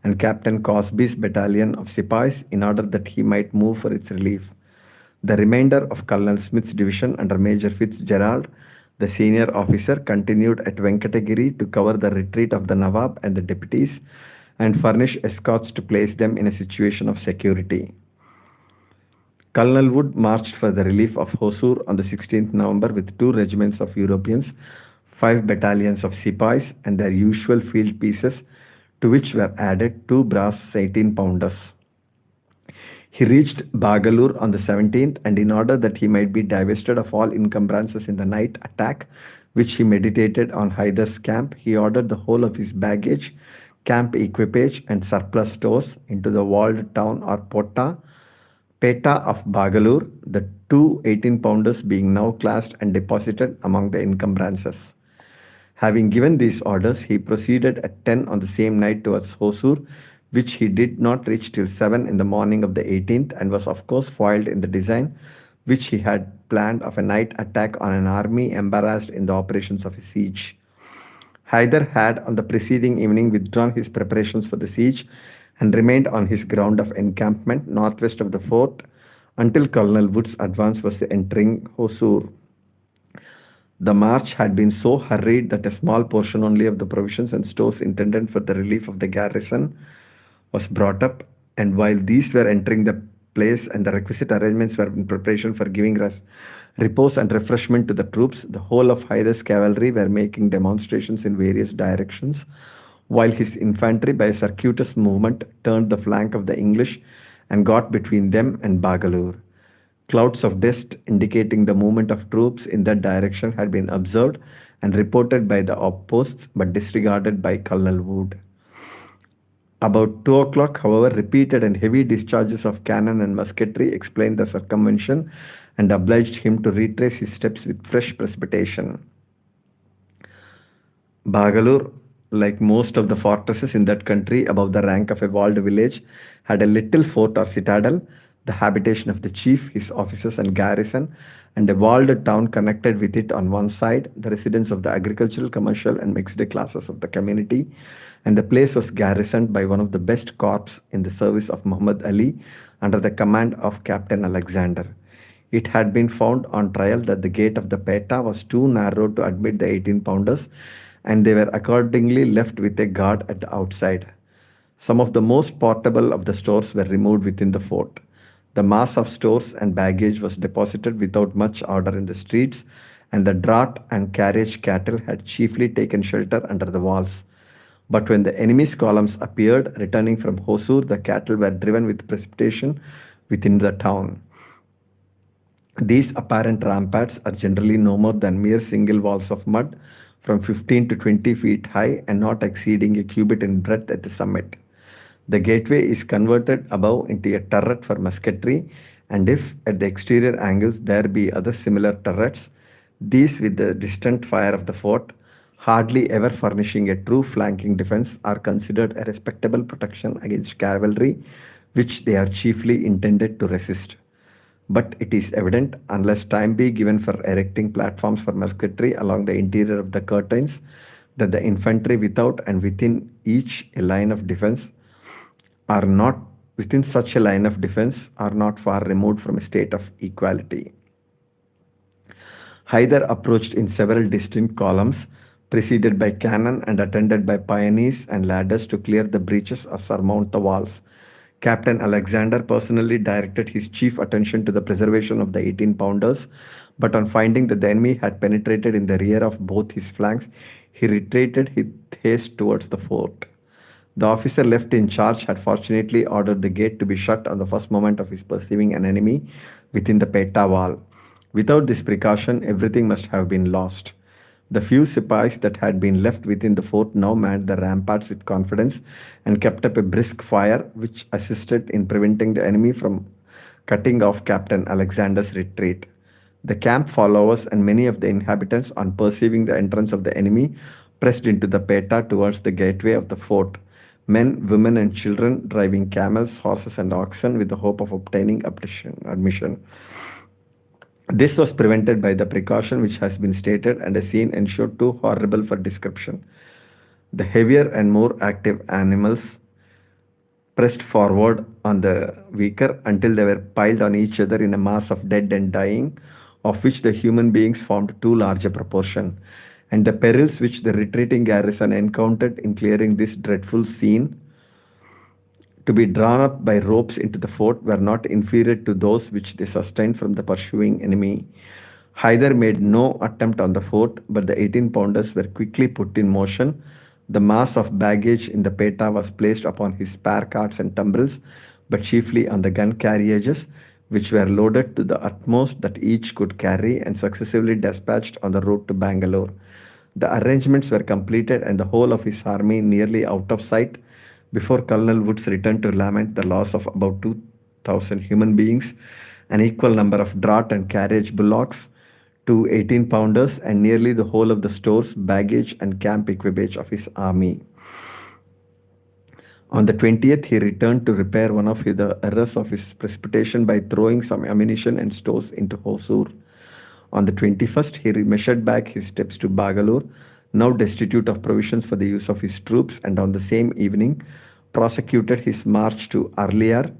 and Captain Cosby's battalion of Sipais in order that he might move for its relief. The remainder of Colonel Smith's division under Major Fitzgerald, the senior officer, continued at Venkatagiri to cover the retreat of the Nawab and the deputies and furnish escorts to place them in a situation of security. Colonel Wood marched for the relief of Hosur on the 16th November with 2 regiments of Europeans, 5 battalions of Sipais, and their usual field pieces, to which were added 2 brass 18-pounders. He reached Bagalur on the 17th, and in order that he might be divested of all encumbrances in the night attack which he meditated on Hyder's camp, he ordered the whole of his baggage, camp equipage, and surplus stores into the walled town or Peta of Bagalur, the 2 18-pounders being now classed and deposited among the encumbrances. Having given these orders, he proceeded at 10 on the same night towards Hosur, which he did not reach till 7 in the morning of the 18th, and was of course foiled in the design which he had planned of a night attack on an army embarrassed in the operations of a siege. Hyder had on the preceding evening withdrawn his preparations for the siege and remained on his ground of encampment northwest of the fort until Colonel Wood's advance was entering Hosur. The march had been so hurried that a small portion only of the provisions and stores intended for the relief of the garrison was brought up, and while these were entering the place and the requisite arrangements were in preparation for giving repose and refreshment to the troops, the whole of Hyder's cavalry were making demonstrations in various directions, while his infantry, by a circuitous movement, turned the flank of the English and got between them and Bagalur. Clouds of dust indicating the movement of troops in that direction had been observed and reported by the outposts but disregarded by Colonel Wood. About 2 o'clock, however, repeated and heavy discharges of cannon and musketry explained the circumvention and obliged him to retrace his steps with fresh precipitation. Bagalur, like most of the fortresses in that country above the rank of a walled village, had a little fort or citadel, the habitation of the chief, his officers and garrison, and a walled town connected with it on one side, the residence of the agricultural, commercial, and mixed classes of the community, and the place was garrisoned by one of the best corps in the service of Muhammad Ali under the command of Captain Alexander. It had been found on trial that the gate of the Peta was too narrow to admit the 18-pounders, and they were accordingly left with a guard at the outside. Some of the most portable of the stores were removed within the fort. The mass of stores and baggage was deposited without much order in the streets, and the draught and carriage cattle had chiefly taken shelter under the walls. But when the enemy's columns appeared, returning from Hosur, the cattle were driven with precipitation within the town. These apparent ramparts are generally no more than mere single walls of mud from 15 to 20 feet high and not exceeding a cubit in breadth at the summit. The gateway is converted above into a turret for musketry, and if at the exterior angles there be other similar turrets, these with the distant fire of the fort, hardly ever furnishing a true flanking defense, are considered a respectable protection against cavalry, which they are chiefly intended to resist. But it is evident, unless time be given for erecting platforms for musketry along the interior of the curtains, that the infantry without and within each a line of defense are not within such a line of defense are not far removed from a state of equality. Hyder approached in several distinct columns, preceded by cannon and attended by pioneers and ladders to clear the breaches or surmount the walls. Captain Alexander personally directed his chief attention to the preservation of the 18-pounders, but on finding that the enemy had penetrated in the rear of both his flanks, he retreated with haste towards the fort. The officer left in charge had fortunately ordered the gate to be shut on the first moment of his perceiving an enemy within the Peta wall. Without this precaution, everything must have been lost. The few Sipais that had been left within the fort now manned the ramparts with confidence and kept up a brisk fire, which assisted in preventing the enemy from cutting off Captain Alexander's retreat. The camp followers and many of the inhabitants, on perceiving the entrance of the enemy, pressed into the peta towards the gateway of the fort. Men, women, and children driving camels, horses, and oxen with the hope of obtaining admission. This was prevented by the precaution which has been stated, and a scene ensued too horrible for description. The heavier and more active animals pressed forward on the weaker until they were piled on each other in a mass of dead and dying, of which the human beings formed too large a proportion. And the perils which the retreating garrison encountered in clearing this dreadful scene to be drawn up by ropes into the fort were not inferior to those which they sustained from the pursuing enemy. Hyder made no attempt on the fort, but the 18-pounders were quickly put in motion. The mass of baggage in the peta was placed upon his spare carts and tumbrils, but chiefly on the gun carriages, which were loaded to the utmost that each could carry and successively dispatched on the road to Bangalore. The arrangements were completed and the whole of his army nearly out of sight before Colonel Woods returned to lament the loss of about 2,000 human beings, an equal number of draught and carriage bullocks, 2 18-pounders, and nearly the whole of the stores, baggage, and camp equipage of his army. On the 20th, he returned to repair one of the errors of his precipitation by throwing some ammunition and stores into Hosur. On the 21st, he measured back his steps to Bangalore, now destitute of provisions for the use of his troops, and on the same evening prosecuted his march to Arliar,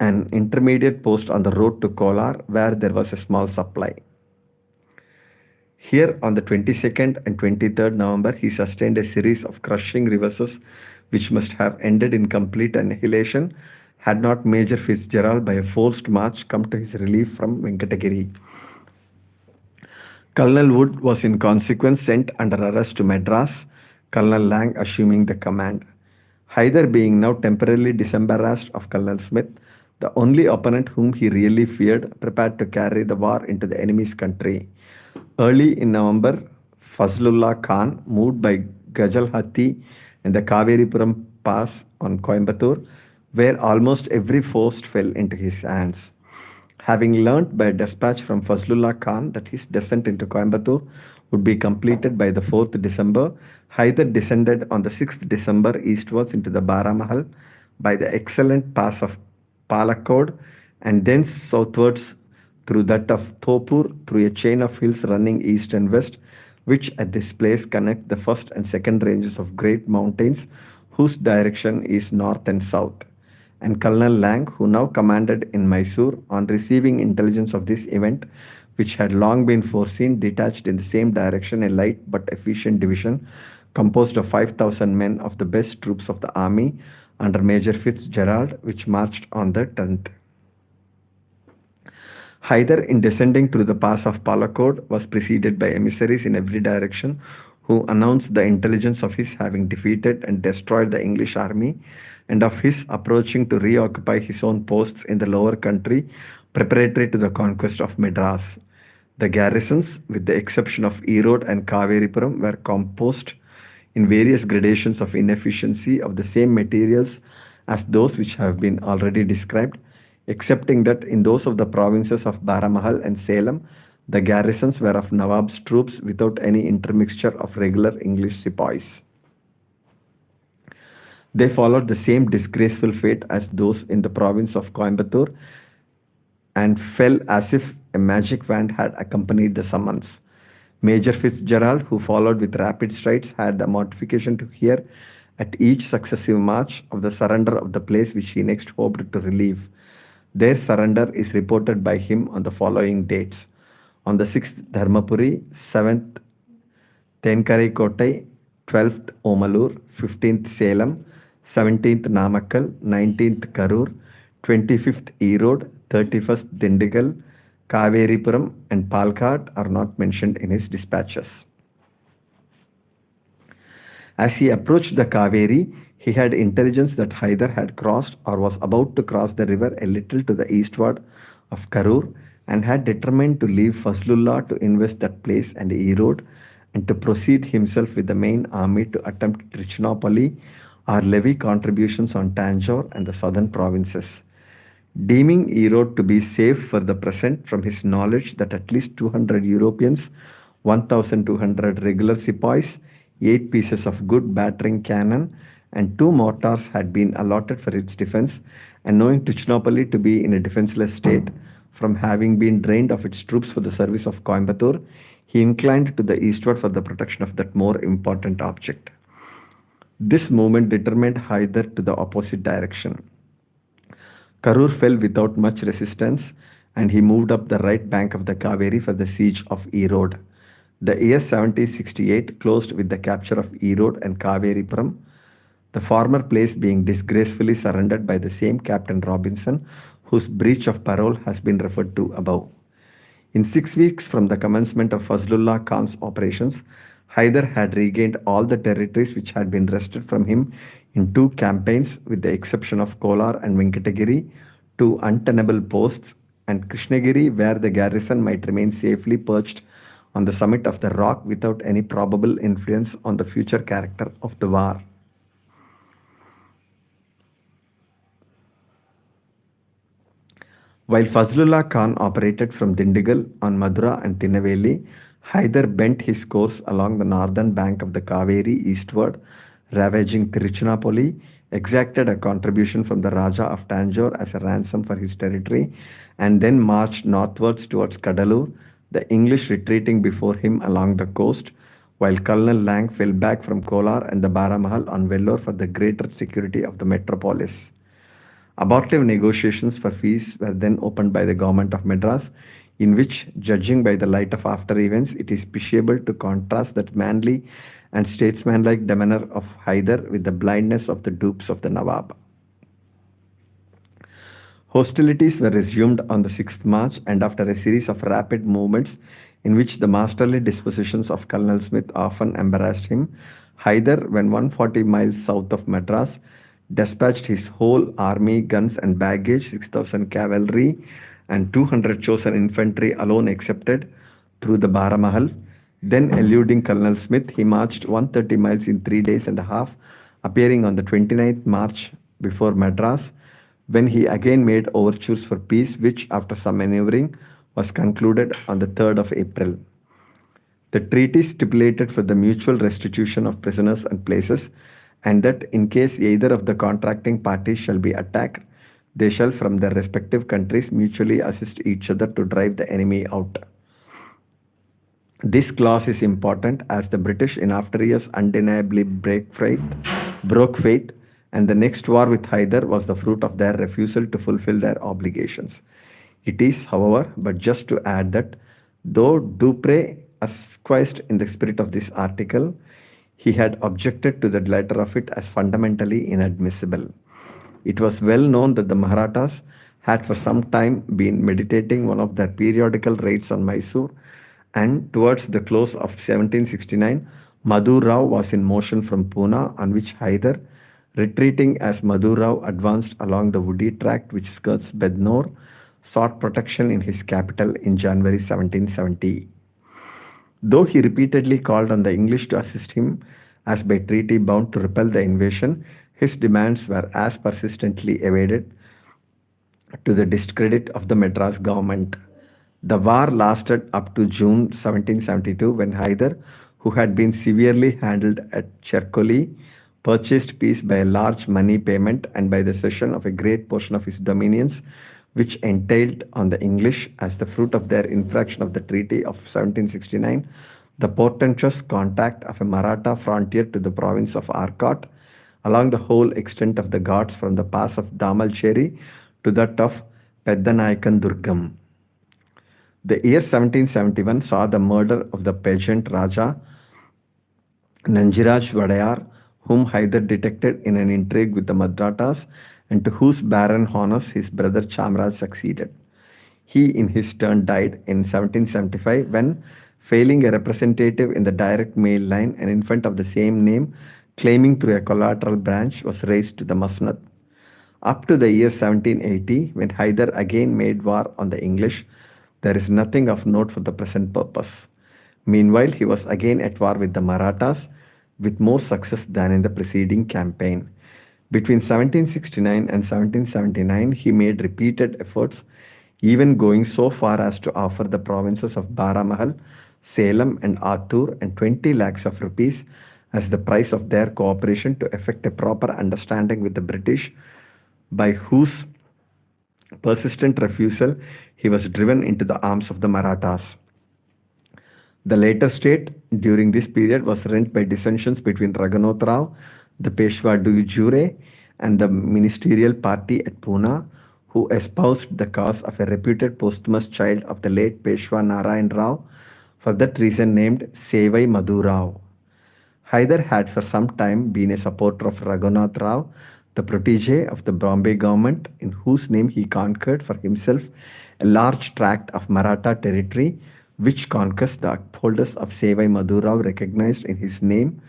an intermediate post on the road to Kolar, where there was a small supply. Here, on the 22nd and 23rd November, he sustained a series of crushing reverses which must have ended in complete annihilation had not Major Fitzgerald, by a forced march, come to his relief from Venkatagiri. Colonel Wood was in consequence sent under arrest to Madras, Colonel Lang assuming the command. Hyder being now temporarily disembarrassed of Colonel Smith, the only opponent whom he really feared, prepared to carry the war into the enemy's country. Early in November, Fazlullah Khan, moved by Gajal Hatti and the Kaveripuram pass on Coimbatore, where almost every force fell into his hands. Having learnt by a dispatch from Fazlullah Khan that his descent into Coimbatore would be completed by the 4th December, Hyder descended on the 6th December eastwards into the Baramahal by the excellent pass of Palakkad and thence southwards through that of Thopur through a chain of hills running east and west, which at this place connect the first and second ranges of great mountains whose direction is north and south. And Colonel Lang, who now commanded in Mysore, on receiving intelligence of this event, which had long been foreseen, detached in the same direction a light but efficient division composed of 5,000 men of the best troops of the army under Major Fitzgerald, which marched on the 10th. Hyder, in descending through the pass of Palakkad, was preceded by emissaries in every direction who announced the intelligence of his having defeated and destroyed the English army and of his approaching to reoccupy his own posts in the lower country preparatory to the conquest of Madras. The garrisons, with the exception of Erode and Kaveripuram, were composed in various gradations of inefficiency of the same materials as those which have been already described, excepting that in those of the provinces of Baramahal and Salem, the garrisons were of Nawab's troops without any intermixture of regular English sepoys. They followed the same disgraceful fate as those in the province of Coimbatore and fell as if a magic wand had accompanied the summons. Major Fitzgerald, who followed with rapid strides, had the mortification to hear at each successive march of the surrender of the place which he next hoped to relieve. Their surrender is reported by him on the following dates. On the 6th Dharmapuri, 7th Tenkarikottai, 12th Omalur, 15th Salem, 17th Namakkal, 19th Karur, 25th Erode, 31st Dindigal, Kaveripuram and Palkad are not mentioned in his dispatches. As he approached the Kaveri, he had intelligence that Hyder had crossed or was about to cross the river a little to the eastward of Karur and had determined to leave Fazlullah to invest that place and Erode and to proceed himself with the main army to attempt Trichinopoli or levy contributions on Tanjore and the southern provinces. Deeming Erode to be safe for the present from his knowledge that at least 200 Europeans, 1,200 regular sepoys, 8 pieces of good battering cannon, and 2 mortars had been allotted for its defense, and knowing Trichinopoli to be in a defenseless state from having been drained of its troops for the service of Coimbatore, he inclined to the eastward for the protection of that more important object. This movement determined Hyder to the opposite direction. Karur fell without much resistance and he moved up the right bank of the Kaveri for the siege of Erode. The year 1768 closed with the capture of Erode and Kaveripuram, the former place being disgracefully surrendered by the same Captain Robinson, whose breach of parole has been referred to above. In 6 weeks from the commencement of Fazlullah Khan's operations, Hyder had regained all the territories which had been wrested from him in 2 campaigns, with the exception of Kolar and Venkatagiri, 2 untenable posts, and Krishnagiri, where the garrison might remain safely perched on the summit of the rock without any probable influence on the future character of the war. While Fazlullah Khan operated from Dindigal on Madura and Tinaveli, Hyder bent his course along the northern bank of the Kaveri eastward, ravaging Tiruchinapoli, exacted a contribution from the Raja of Tanjore as a ransom for his territory, and then marched northwards towards Kadalur, the English retreating before him along the coast, while Colonel Lang fell back from Kolar and the Baramahal on Vellore for the greater security of the metropolis. Abortive negotiations for peace were then opened by the government of Madras, in which, judging by the light of after events, it is pitiable to contrast that manly and statesmanlike demeanor of Hyder with the blindness of the dupes of the Nawab. Hostilities were resumed on the 6th March, and after a series of rapid movements in which the masterly dispositions of Colonel Smith often embarrassed him, Hyder, when 140 miles south of Madras, dispatched his whole army, guns and baggage, 6,000 cavalry and 200 chosen infantry alone excepted, through the Baramahal. Then, eluding Colonel Smith, he marched 130 miles in 3 days and a half, appearing on the 29th March before Madras, when he again made overtures for peace, which, after some maneuvering, was concluded on the 3rd of April. The treaty stipulated for the mutual restitution of prisoners and places, and that in case either of the contracting parties shall be attacked, they shall from their respective countries mutually assist each other to drive the enemy out. This clause is important as the British in after years undeniably broke faith, and the next war with Hyder was the fruit of their refusal to fulfill their obligations. It is, however, but just to add that, though Dupre acquiesced in the spirit of this article, he had objected to the letter of it as fundamentally inadmissible. It was well known that the Mahrattas had for some time been meditating one of their periodical raids on Mysore, and towards the close of 1769, Madhu Rao was in motion from Pune, on which Hyder, retreating as Madhu Rao advanced along the woody tract which skirts Bednore, sought protection in his capital in January 1770. Though he repeatedly called on the English to assist him, as by treaty bound to repel the invasion, his demands were as persistently evaded, to the discredit of the Madras government. The war lasted up to June 1772, when Hyder, who had been severely handled at Cherkoli, purchased peace by a large money payment and by the cession of a great portion of his dominions, which entailed on the English, as the fruit of their infraction of the Treaty of 1769, the portentous contact of a Maratha frontier to the province of Arcot, along the whole extent of the Ghats from the pass of Damalcheri to that of Peddanayakan Durgam. The year 1771 saw the murder of the peasant Raja Nanjiraj Vadayar, whom Hyder detected in an intrigue with the Madratas, and to whose barren honors his brother Chamraj succeeded. He in his turn died in 1775 when, failing a representative in the direct male line, an infant of the same name, claiming through a collateral branch, was raised to the Masnad. Up to the year 1780, when Hyder again made war on the English, there is nothing of note for the present purpose. Meanwhile, he was again at war with the Marathas, with more success than in the preceding campaign. Between 1769 and 1779, he made repeated efforts, even going so far as to offer the provinces of Baramahal, Salem and Attur and 20 lakhs of rupees as the price of their cooperation to effect a proper understanding with the British, by whose persistent refusal he was driven into the arms of the Marathas. The later state during this period was rent by dissensions between Raghunath Rao, the Peshwa du Jure, and the ministerial party at Pune, who espoused the cause of a reputed posthumous child of the late Peshwa Narayan Rao, for that reason named Sevai Madhurao. Hyder had for some time been a supporter of Raghunath Rao, the protege of the Bombay government, in whose name he conquered for himself a large tract of Maratha territory, which conquest the upholders of Sevai Madhurao recognized in his name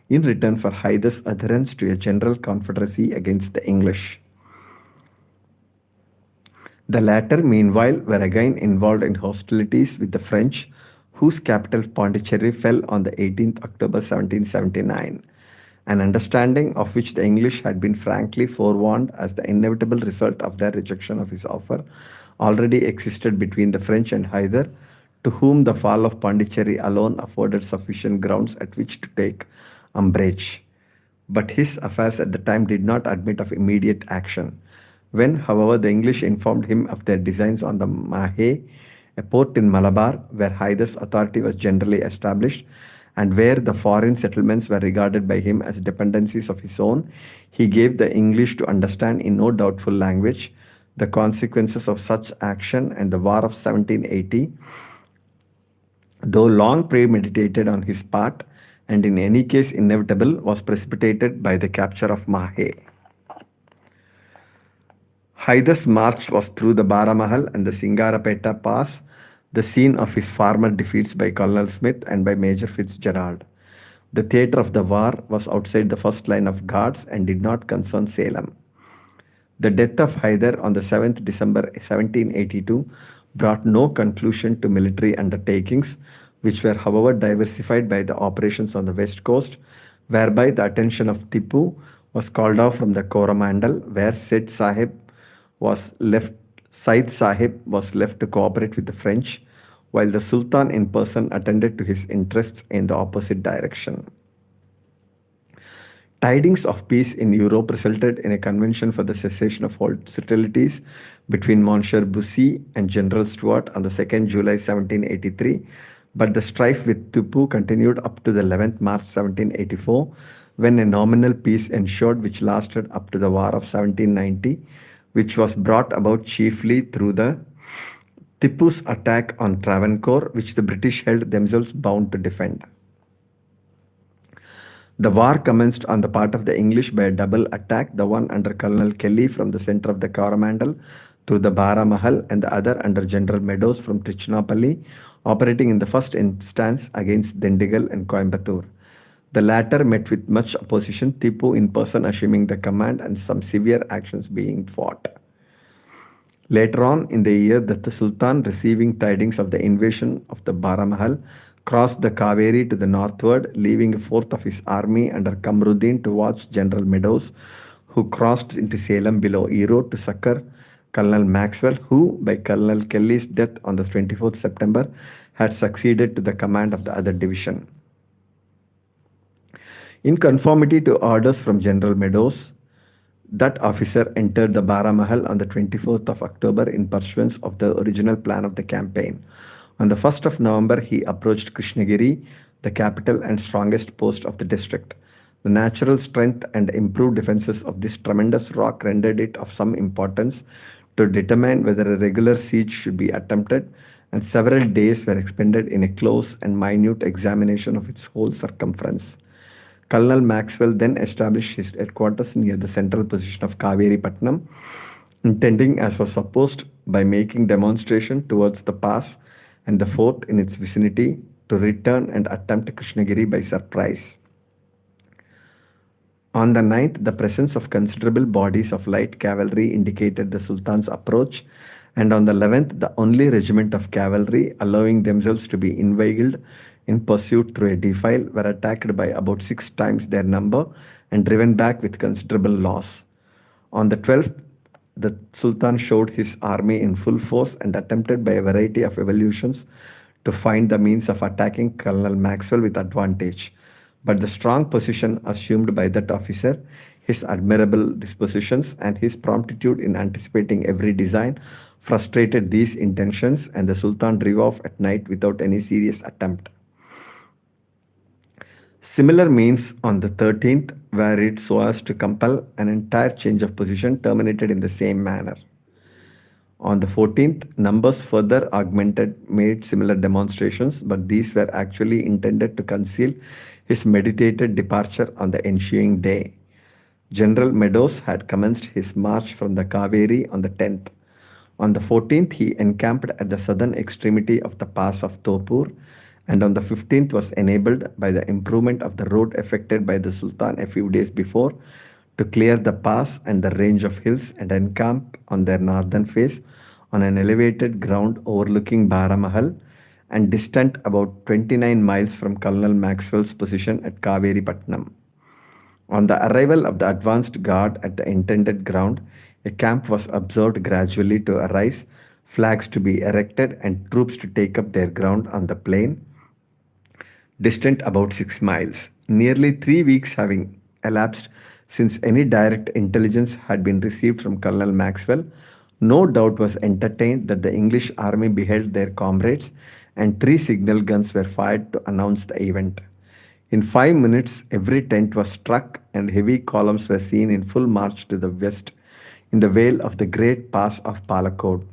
in return for Hyder's adherence to a general confederacy against the English. The latter, meanwhile, were again involved in hostilities with the French, whose capital Pondicherry fell on the 18th October 1779, an understanding of which the English had been frankly forewarned as the inevitable result of their rejection of his offer already existed between the French and Hyder, to whom the fall of Pondicherry alone afforded sufficient grounds at which to take umbrage. But his affairs at the time did not admit of immediate action. When, however, the English informed him of their designs on the Mahe, a port in Malabar, where Hyder's authority was generally established, and where the foreign settlements were regarded by him as dependencies of his own, he gave the English to understand in no doubtful language the consequences of such action, and the War of 1780, though long premeditated on his part, and in any case inevitable, was precipitated by the capture of Mahe. Hyder's march was through the Baramahal and the Singarapeta Pass, the scene of his former defeats by Colonel Smith and by Major Fitzgerald. The theatre of the war was outside the first line of guards and did not concern Salem. The death of Hyder on the 7th December 1782 brought no conclusion to military undertakings, which were however diversified by the operations on the west coast, whereby the attention of Tipu was called off from the Coromandel, where Said Sahib was left to cooperate with the French, while the Sultan in person attended to his interests in the opposite direction. Tidings of peace in Europe resulted in a convention for the cessation of hostilities between Monsieur Bussy and General Stuart on the 2nd July 1783, but the strife with Tipu continued up to the 11th March 1784, when a nominal peace ensued, which lasted up to the War of 1790, which was brought about chiefly through the Tipu's attack on Travancore, which the British held themselves bound to defend. The war commenced on the part of the English by a double attack, the one under Colonel Kelly from the center of the Coromandel through the Baramahal, and the other under General Meadows from Trichinopalli, operating in the first instance against Dindigul and Coimbatore. The latter met with much opposition, Tipu in person assuming the command and some severe actions being fought. Later on in the year, the Sultan, receiving tidings of the invasion of the Baramahal, crossed the Kaveri to the northward, leaving a fourth of his army under Kamruddin to watch General Meadows, who crossed into Salem below Erode to succor Colonel Maxwell, who, by Colonel Kelly's death on the 24th September, had succeeded to the command of the other division. In conformity to orders from General Meadows, that officer entered the Baramahal on the 24th of October in pursuance of the original plan of the campaign. On the 1st of November, he approached Krishnagiri, the capital and strongest post of the district. The natural strength and improved defenses of this tremendous rock rendered it of some importance to determine whether a regular siege should be attempted, and several days were expended in a close and minute examination of its whole circumference. Colonel Maxwell then established his headquarters near the central position of Kaveri Patnam, intending, as was supposed, by making demonstration towards the pass and the fort in its vicinity, to return and attempt Krishnagiri by surprise. On the 9th, the presence of considerable bodies of light cavalry indicated the Sultan's approach, and on the 11th, the only regiment of cavalry, allowing themselves to be inveigled in pursuit through a defile, were attacked by about 6 times their number and driven back with considerable loss. On the 12th, the Sultan showed his army in full force and attempted by a variety of evolutions to find the means of attacking Colonel Maxwell with advantage. But the strong position assumed by that officer, his admirable dispositions, and his promptitude in anticipating every design frustrated these intentions, and the Sultan drove off at night without any serious attempt. Similar means on the 13th, were it so as to compel an entire change of position, terminated in the same manner. On the 14th, numbers further augmented made similar demonstrations, but these were actually intended to conceal his meditated departure on the ensuing day. General Meadows had commenced his march from the Kaveri on the 10th. On the 14th, he encamped at the southern extremity of the pass of Topur, and on the 15th was enabled by the improvement of the road effected by the Sultan a few days before to clear the pass and the range of hills and encamp on their northern face on an elevated ground overlooking Baramahal and distant about 29 miles from Colonel Maxwell's position at Kaveri Patnam. On the arrival of the advanced guard at the intended ground, a camp was observed gradually to arise, flags to be erected, and troops to take up their ground on the plain, distant about 6 miles. Nearly 3 weeks having elapsed since any direct intelligence had been received from Colonel Maxwell, no doubt was entertained that the English army beheld their comrades, and 3 signal guns were fired to announce the event. In 5 minutes, every tent was struck, and heavy columns were seen in full march to the west in the vale of the great pass of Palakkod.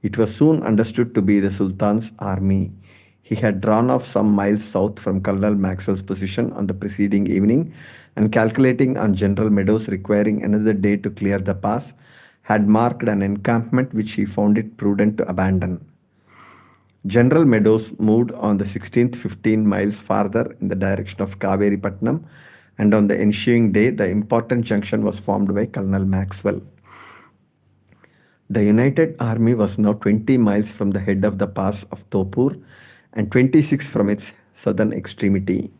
It was soon understood to be the Sultan's army. He had drawn off some miles south from Colonel Maxwell's position on the preceding evening, and calculating on General Meadows requiring another day to clear the pass, had marked an encampment which he found it prudent to abandon. General Meadows moved on the 16th 15 miles farther in the direction of Kaveri Patnam, and on the ensuing day the important junction was formed by Colonel Maxwell. The united army was now 20 miles from the head of the pass of Topur and 26 from its southern extremity.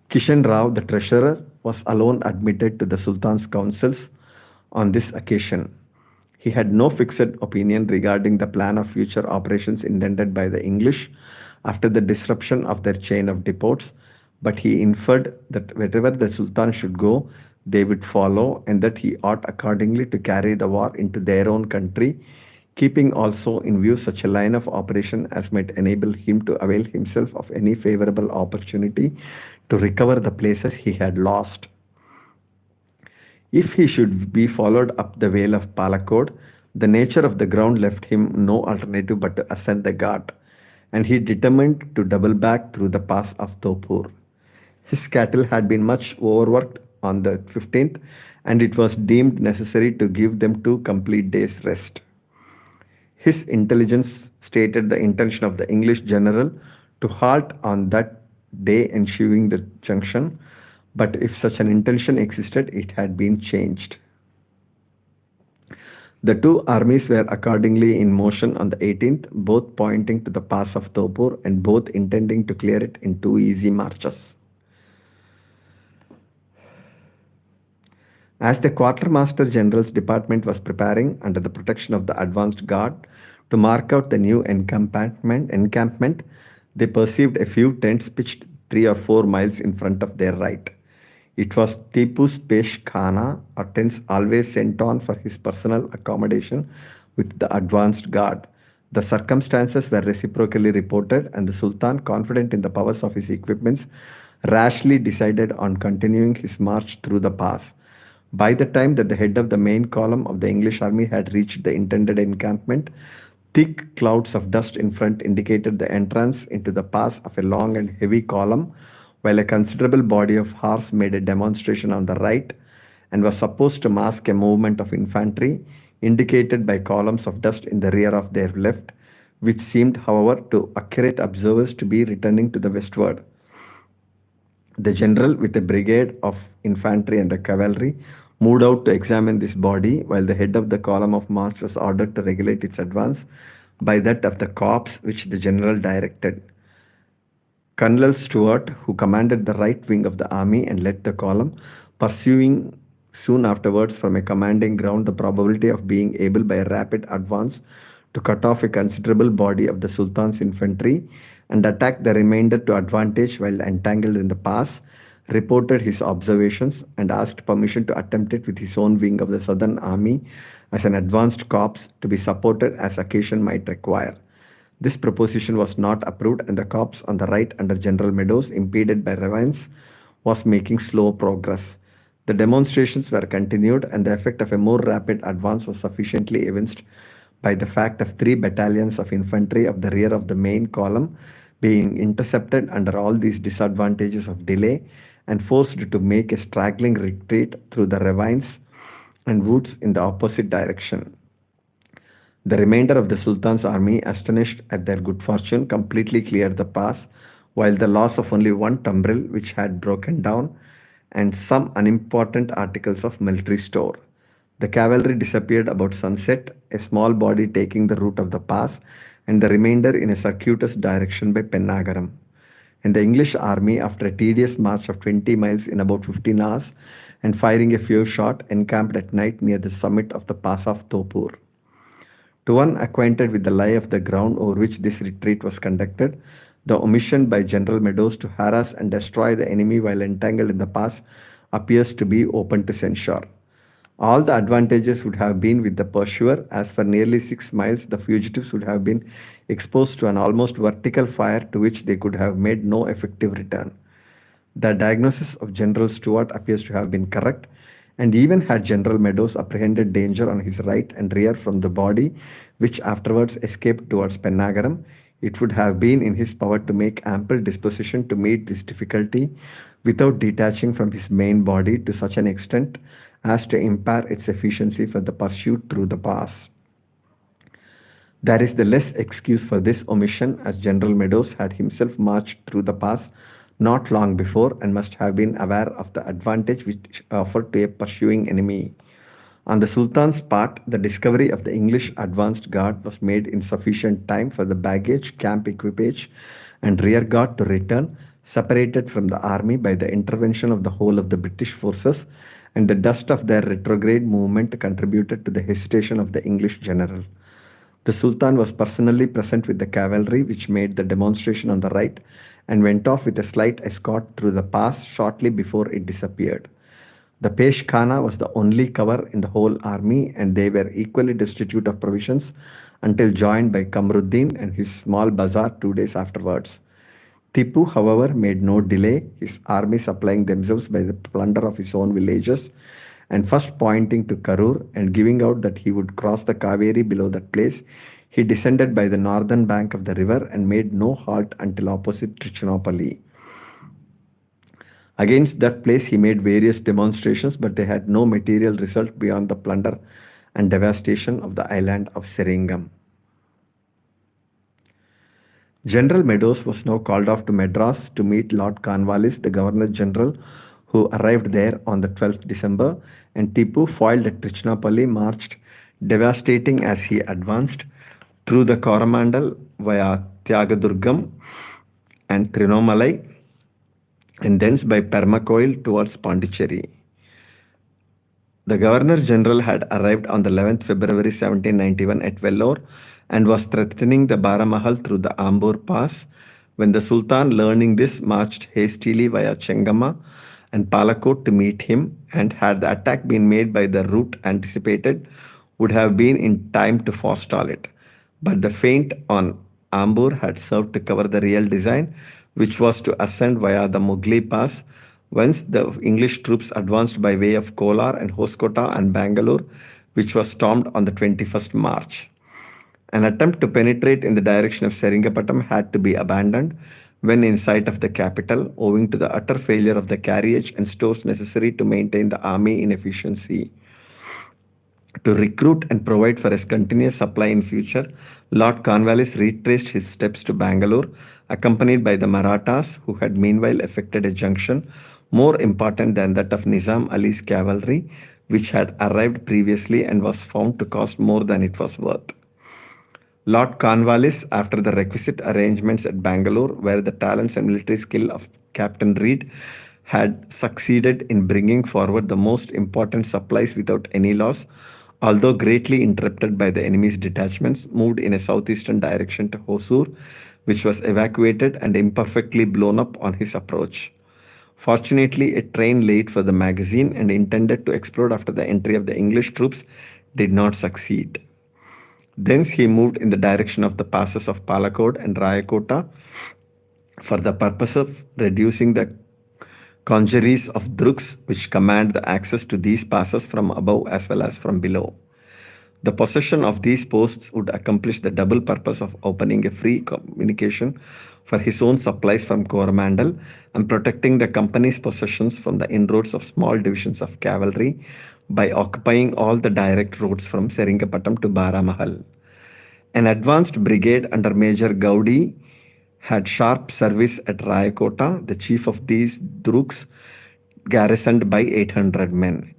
Kishan Rao, the treasurer, was alone admitted to the Sultan's councils on this occasion. He had no fixed opinion regarding the plan of future operations intended by the English after the disruption of their chain of depots, but he inferred that wherever the Sultan should go, they would follow, and that he ought accordingly to carry the war into their own country, keeping also in view such a line of operation as might enable him to avail himself of any favorable opportunity to recover the places he had lost. If he should be followed up the vale of Palakkod, the nature of the ground left him no alternative but to ascend the Ghat, and he determined to double back through the pass of Topur. His cattle had been much overworked on the 15th, and it was deemed necessary to give them 2 complete days' rest. His intelligence stated the intention of the English general to halt on that day ensuing the junction, but if such an intention existed, it had been changed. The two armies were accordingly in motion on the 18th, both pointing to the pass of Topur and both intending to clear it in 2 easy marches. As the Quartermaster General's department was preparing, under the protection of the advanced guard, to mark out the new encampment, they perceived a few tents pitched 3 or 4 miles in front of their right. It was Tipu's Pesh Khana, or tents always sent on for his personal accommodation with the advanced guard. The circumstances were reciprocally reported, and the Sultan, confident in the powers of his equipments, rashly decided on continuing his march through the pass. By the time that the head of the main column of the English army had reached the intended encampment, thick clouds of dust in front indicated the entrance into the pass of a long and heavy column, while a considerable body of horse made a demonstration on the right and was supposed to mask a movement of infantry, indicated by columns of dust in the rear of their left, which seemed, however, to accurate observers to be returning to the westward. The general, with a brigade of infantry and the cavalry, moved out to examine this body, while the head of the column of march was ordered to regulate its advance by that of the corps which the general directed. Colonel Stuart, who commanded the right wing of the army and led the column, pursuing soon afterwards from a commanding ground the probability of being able by a rapid advance to cut off a considerable body of the Sultan's infantry and attack the remainder to advantage while entangled in the pass, reported his observations, and asked permission to attempt it with his own wing of the Southern Army as an advanced corps to be supported as occasion might require. This proposition was not approved, and the corps on the right under General Meadows, impeded by ravines, was making slow progress. The demonstrations were continued, and the effect of a more rapid advance was sufficiently evinced by the fact of three battalions of infantry of the rear of the main column being intercepted under all these disadvantages of delay and forced to make a straggling retreat through the ravines and woods in the opposite direction. The remainder of the Sultan's army, astonished at their good fortune, completely cleared the pass, while the loss of only one tumbril, which had broken down, and some unimportant articles of military store. The cavalry disappeared about sunset, a small body taking the route of the pass, and the remainder in a circuitous direction by Pennagaram. And the English army, after a tedious march of 20 miles in about 15 hours and firing a few shots, encamped at night near the summit of the pass of Topur. To one acquainted with the lie of the ground over which this retreat was conducted, the omission by General Meadows to harass and destroy the enemy while entangled in the pass appears to be open to censure. All the advantages would have been with the pursuer, as for nearly 6 miles the fugitives would have been exposed to an almost vertical fire to which they could have made no effective return. The diagnosis of General Stuart appears to have been correct, and even had General Meadows apprehended danger on his right and rear from the body, which afterwards escaped towards Pennagaram, it would have been in his power to make ample disposition to meet this difficulty without detaching from his main body to such an extent as to impair its efficiency for the pursuit through the pass. There is the less excuse for this omission, as General Meadows had himself marched through the pass not long before and must have been aware of the advantage which offered to a pursuing enemy. On the Sultan's part, the discovery of the English advanced guard was made in sufficient time for the baggage, camp equipage, and rear guard to return, separated from the army by the intervention of the whole of the British forces, and the dust of their retrograde movement contributed to the hesitation of the English general. The Sultan was personally present with the cavalry, which made the demonstration on the right and went off with a slight escort through the pass shortly before it disappeared. The Pesh Khana was the only cover in the whole army, and they were equally destitute of provisions until joined by Kamruddin and his small bazaar 2 days afterwards. Tipu, however, made no delay, his army supplying themselves by the plunder of his own villages, and first pointing to Karur and giving out that he would cross the Kaveri below that place, he descended by the northern bank of the river and made no halt until opposite Trichinopoli. Against that place he made various demonstrations, but they had no material result beyond the plunder and devastation of the island of Seringam. General Meadows was now called off to Madras to meet Lord Cornwallis, the Governor General, who arrived there on the 12th December, and Tipu, foiled at Trichinopoli, marched, devastating as he advanced, through the Coromandel via Tyagadurgam and Trinomalai, and thence by Permacoil towards Pondicherry. The Governor General had arrived on the 11th February 1791 at Vellore and was threatening the Baramahal through the Ambur Pass, when the Sultan, learning this, marched hastily via Chengama and Palakot to meet him, and had the attack been made by the route anticipated, would have been in time to forestall it. But the feint on Ambur had served to cover the real design, which was to ascend via the Mugli Pass, whence the English troops advanced by way of Kolar and Hoskota and Bangalore, which was stormed on the 21st March. An attempt to penetrate in the direction of Seringapatam had to be abandoned when in sight of the capital, owing to the utter failure of the carriage and stores necessary to maintain the army in efficiency. To recruit and provide for its continuous supply in future, Lord Cornwallis retraced his steps to Bangalore, accompanied by the Marathas, who had meanwhile effected a junction more important than that of Nizam Ali's cavalry, which had arrived previously and was found to cost more than it was worth. Lord Cornwallis, after the requisite arrangements at Bangalore, where the talents and military skill of Captain Reed had succeeded in bringing forward the most important supplies without any loss, although greatly interrupted by the enemy's detachments, moved in a southeastern direction to Hosur, which was evacuated and imperfectly blown up on his approach. Fortunately, a train late for the magazine and intended to explode after the entry of the English troops did not succeed. Thence he moved in the direction of the passes of Palakkad and Rayakota for the purpose of reducing the congeries of drugs which command the access to these passes from above as well as from below. The possession of these posts would accomplish the double purpose of opening a free communication for his own supplies from Coromandel and protecting the company's possessions from the inroads of small divisions of cavalry by occupying all the direct roads from Seringapatam to Baramahal. An advanced brigade under Major Gaudi had sharp service at Rayakota, the chief of these Drugs, garrisoned by 800 men.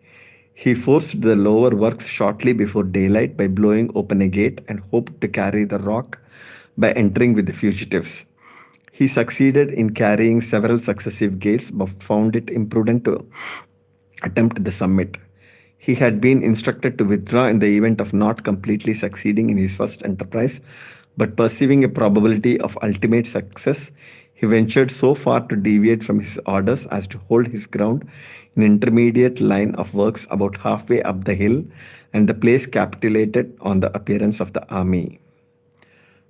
He forced the lower works shortly before daylight by blowing open a gate and hoped to carry the rock by entering with the fugitives. He succeeded in carrying several successive gates but found it imprudent to attempt the summit. He had been instructed to withdraw in the event of not completely succeeding in his first enterprise, but perceiving a probability of ultimate success, he ventured so far to deviate from his orders as to hold his ground in an intermediate line of works about halfway up the hill, and the place capitulated on the appearance of the army.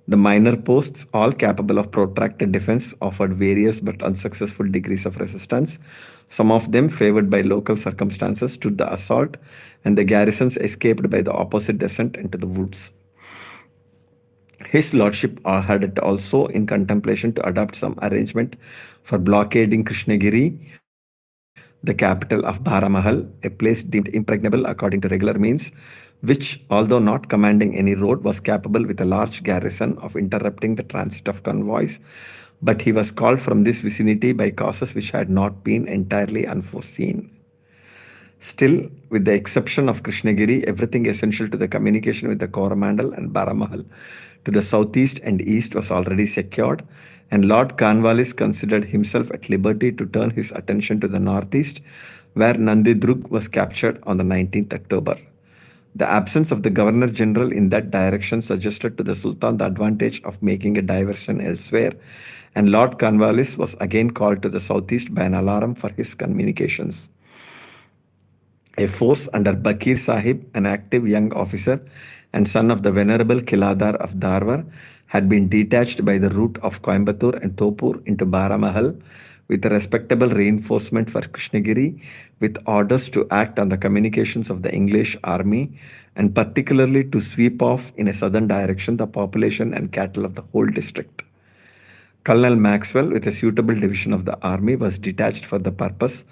The minor posts, all capable of protracted defense, offered various but unsuccessful degrees of resistance. Some of them, favored by local circumstances, stood the assault, and the garrisons escaped by the opposite descent into the woods. His lordship had it also in contemplation to adopt some arrangement for blockading Krishnagiri, the capital of Baramahal, a place deemed impregnable according to regular means, which, although not commanding any road, was capable with a large garrison of interrupting the transit of convoys. But he was called from this vicinity by causes which had not been entirely unforeseen. Still, with the exception of Krishnagiri, everything essential to the communication with the Coromandel and Baramahal to the southeast and east was already secured, and Lord Cornwallis considered himself at liberty to turn his attention to the northeast, where Nandidrug was captured on the 19th October. The absence of the Governor General in that direction suggested to the Sultan the advantage of making a diversion elsewhere, and Lord Cornwallis was again called to the southeast by an alarm for his communications. A force under Bakir Sahib, an active young officer and son of the venerable Kiladar of Darwar, had been detached by the route of Coimbatore and Topur into Baramahal with a respectable reinforcement for Krishnagiri, with orders to act on the communications of the English army and particularly to sweep off in a southern direction the population and cattle of the whole district. Colonel Maxwell, with a suitable division of the army, was detached for the purpose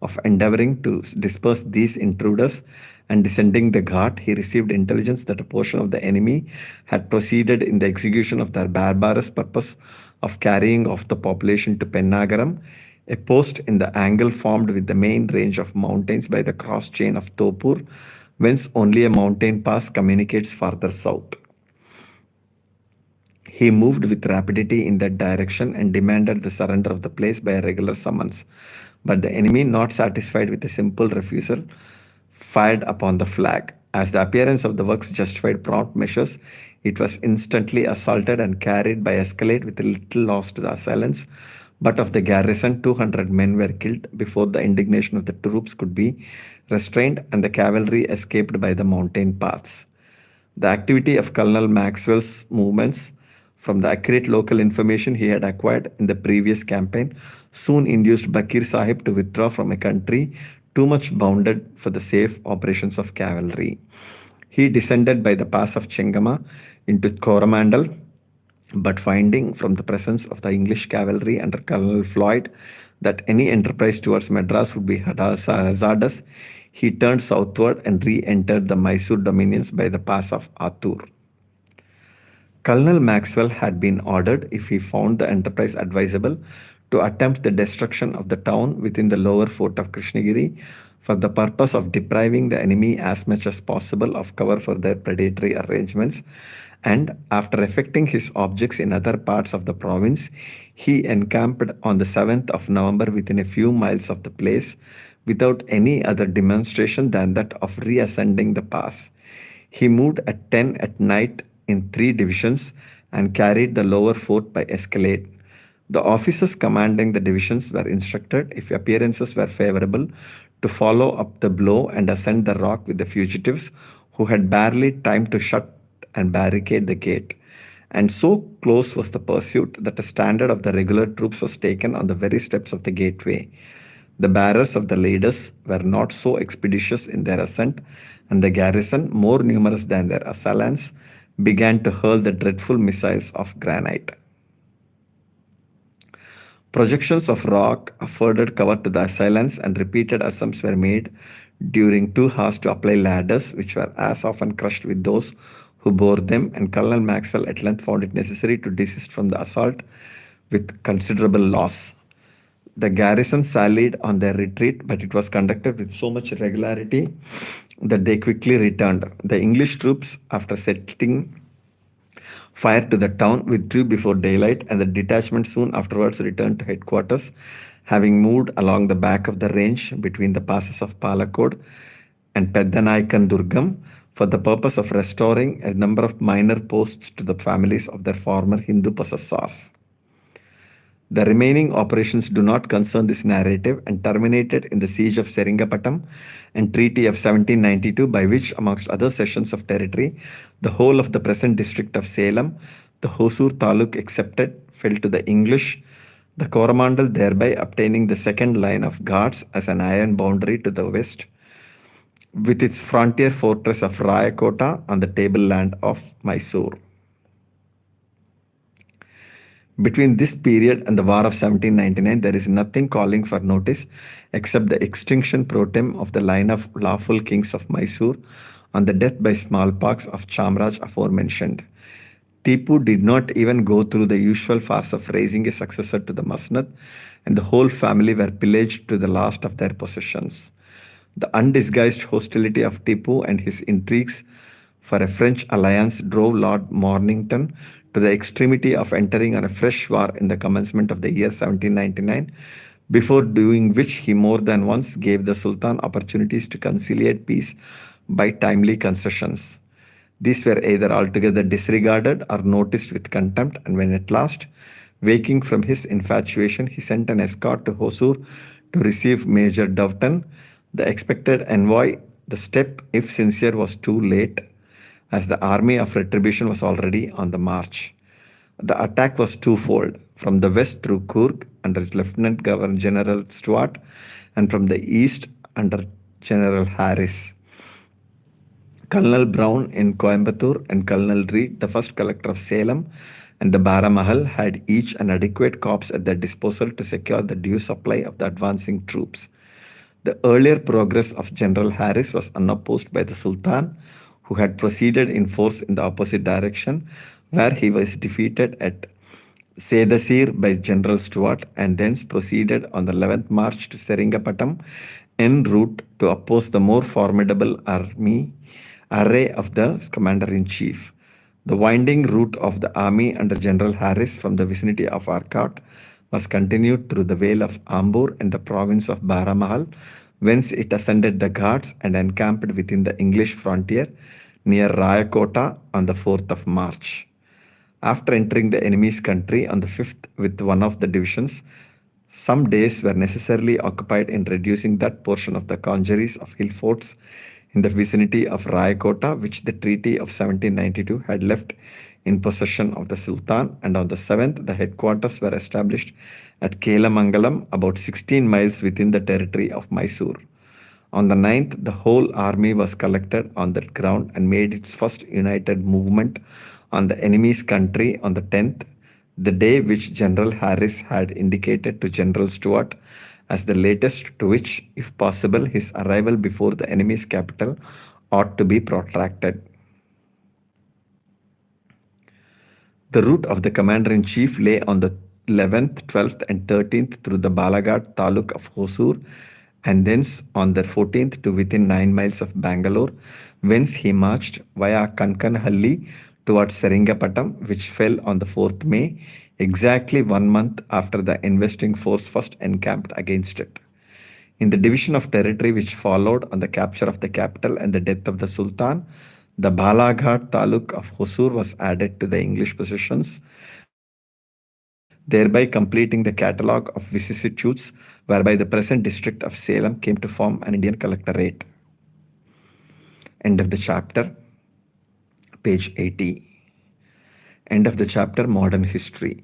of endeavoring to disperse these intruders, and descending the Ghat, he received intelligence that a portion of the enemy had proceeded in the execution of their barbarous purpose of carrying off the population to Pennagaram, a post in the angle formed with the main range of mountains by the cross chain of Topur, whence only a mountain pass communicates farther south. He moved with rapidity in that direction and demanded the surrender of the place by a regular summons. But the enemy, not satisfied with a simple refusal, fired upon the flag. As the appearance of the works justified prompt measures, it was instantly assaulted and carried by escalade with little loss to the assailants. But of the garrison, 200 men were killed before the indignation of the troops could be restrained, and the cavalry escaped by the mountain paths. The activity of Colonel Maxwell's movements, from the accurate local information he had acquired in the previous campaign, soon induced Bakir Sahib to withdraw from a country too much bounded for the safe operations of cavalry. He descended by the pass of Chengama into Coromandel, but finding from the presence of the English cavalry under Colonel Floyd that any enterprise towards Madras would be hazardous, he turned southward and re-entered the Mysore dominions by the pass of Atur. Colonel Maxwell had been ordered, if he found the enterprise advisable, to attempt the destruction of the town within the lower fort of Krishnagiri for the purpose of depriving the enemy as much as possible of cover for their predatory arrangements. And after effecting his objects in other parts of the province, he encamped on the 7th of November within a few miles of the place without any other demonstration than that of reascending the pass. He moved at 10 at night in 3 divisions and carried the lower fort by escalade. The officers commanding the divisions were instructed, if appearances were favorable, to follow up the blow and ascend the rock with the fugitives who had barely time to shut and barricade the gate. And so close was the pursuit that a standard of the regular troops was taken on the very steps of the gateway. The bearers of the leaders were not so expeditious in their ascent, and the garrison, more numerous than their assailants, began to hurl the dreadful missiles of granite. Projections of rock afforded cover to the assailants, and repeated attempts were made during 2 hours to apply ladders, which were as often crushed with those who bore them, and Colonel Maxwell at length found it necessary to desist from the assault with considerable loss. The garrison sallied on their retreat, but it was conducted with so much regularity that they quickly returned. The English troops, after setting fire to the town, withdrew before daylight, and the detachment soon afterwards returned to headquarters, having moved along the back of the range between the passes of Palakod and Peddanaikan Durgam for the purpose of restoring a number of minor posts to the families of their former Hindu possessors. The remaining operations do not concern this narrative and terminated in the siege of Seringapatam and Treaty of 1792, by which, amongst other cessions of territory, the whole of the present district of Salem, the Hosur Taluk excepted, fell to the English, the Coromandel thereby obtaining the second line of guards as an iron boundary to the west, with its frontier fortress of Rayakota on the tableland of Mysore. Between this period and the War of 1799, there is nothing calling for notice except the extinction pro tem of the line of lawful kings of Mysore on the death by smallpox of Chamraj aforementioned. Tipu did not even go through the usual farce of raising a successor to the Masnad, and the whole family were pillaged to the last of their possessions. The undisguised hostility of Tipu and his intrigues for a French alliance drove Lord Mornington to the extremity of entering on a fresh war in the commencement of the year 1799, before doing which he more than once gave the Sultan opportunities to conciliate peace by timely concessions. These were either altogether disregarded or noticed with contempt, and when at last, waking from his infatuation, he sent an escort to Hosur to receive Major Doveton, the expected envoy, the step, if sincere, was too late, as the army of retribution was already on the march. The attack was twofold, from the west through Coorg under Lieutenant Governor General Stuart, and from the east under General Harris. Colonel Brown in Coimbatore and Colonel Reed, the first collector of Salem, and the Baramahal had each an adequate corps at their disposal to secure the due supply of the advancing troops. The earlier progress of General Harris was unopposed by the Sultan, who had proceeded in force in the opposite direction, where he was defeated at Sedasir by General Stuart, and thence proceeded on the 11th March to Seringapatam en route to oppose the more formidable array of the commander-in-chief. The winding route of the army under General Harris from the vicinity of Arcot was continued through the vale of Ambur and the province of Baramahal, whence it ascended the Ghats and encamped within the English frontier near Rayakota on the 4th of March. After entering the enemy's country on the 5th with one of the divisions, some days were necessarily occupied in reducing that portion of the congeries of hill forts in the vicinity of Rayakota, which the Treaty of 1792 had left in possession of the Sultan, and on the 7th the headquarters were established at Kelamangalam, about 16 miles within the territory of Mysore. On the 9th, the whole army was collected on that ground and made its first united movement on the enemy's country on the 10th, the day which General Harris had indicated to General Stuart as the latest to which, if possible, his arrival before the enemy's capital ought to be protracted. The route of the commander-in-chief lay on the 11th, 12th, and 13th through the Balaghat taluk of Hosur, and thence on the 14th to within 9 miles of Bangalore, whence he marched via Kankanhalli towards Seringapatam, which fell on the 4th May, exactly 1 month after the investing force first encamped against it. In the division of territory which followed on the capture of the capital and the death of the Sultan, the Balaghat taluk of Hosur was added to the English possessions. The thereby completing the catalogue of vicissitudes whereby the present district of Salem came to form an Indian collectorate. End of the chapter, page 80. End of the chapter, modern history.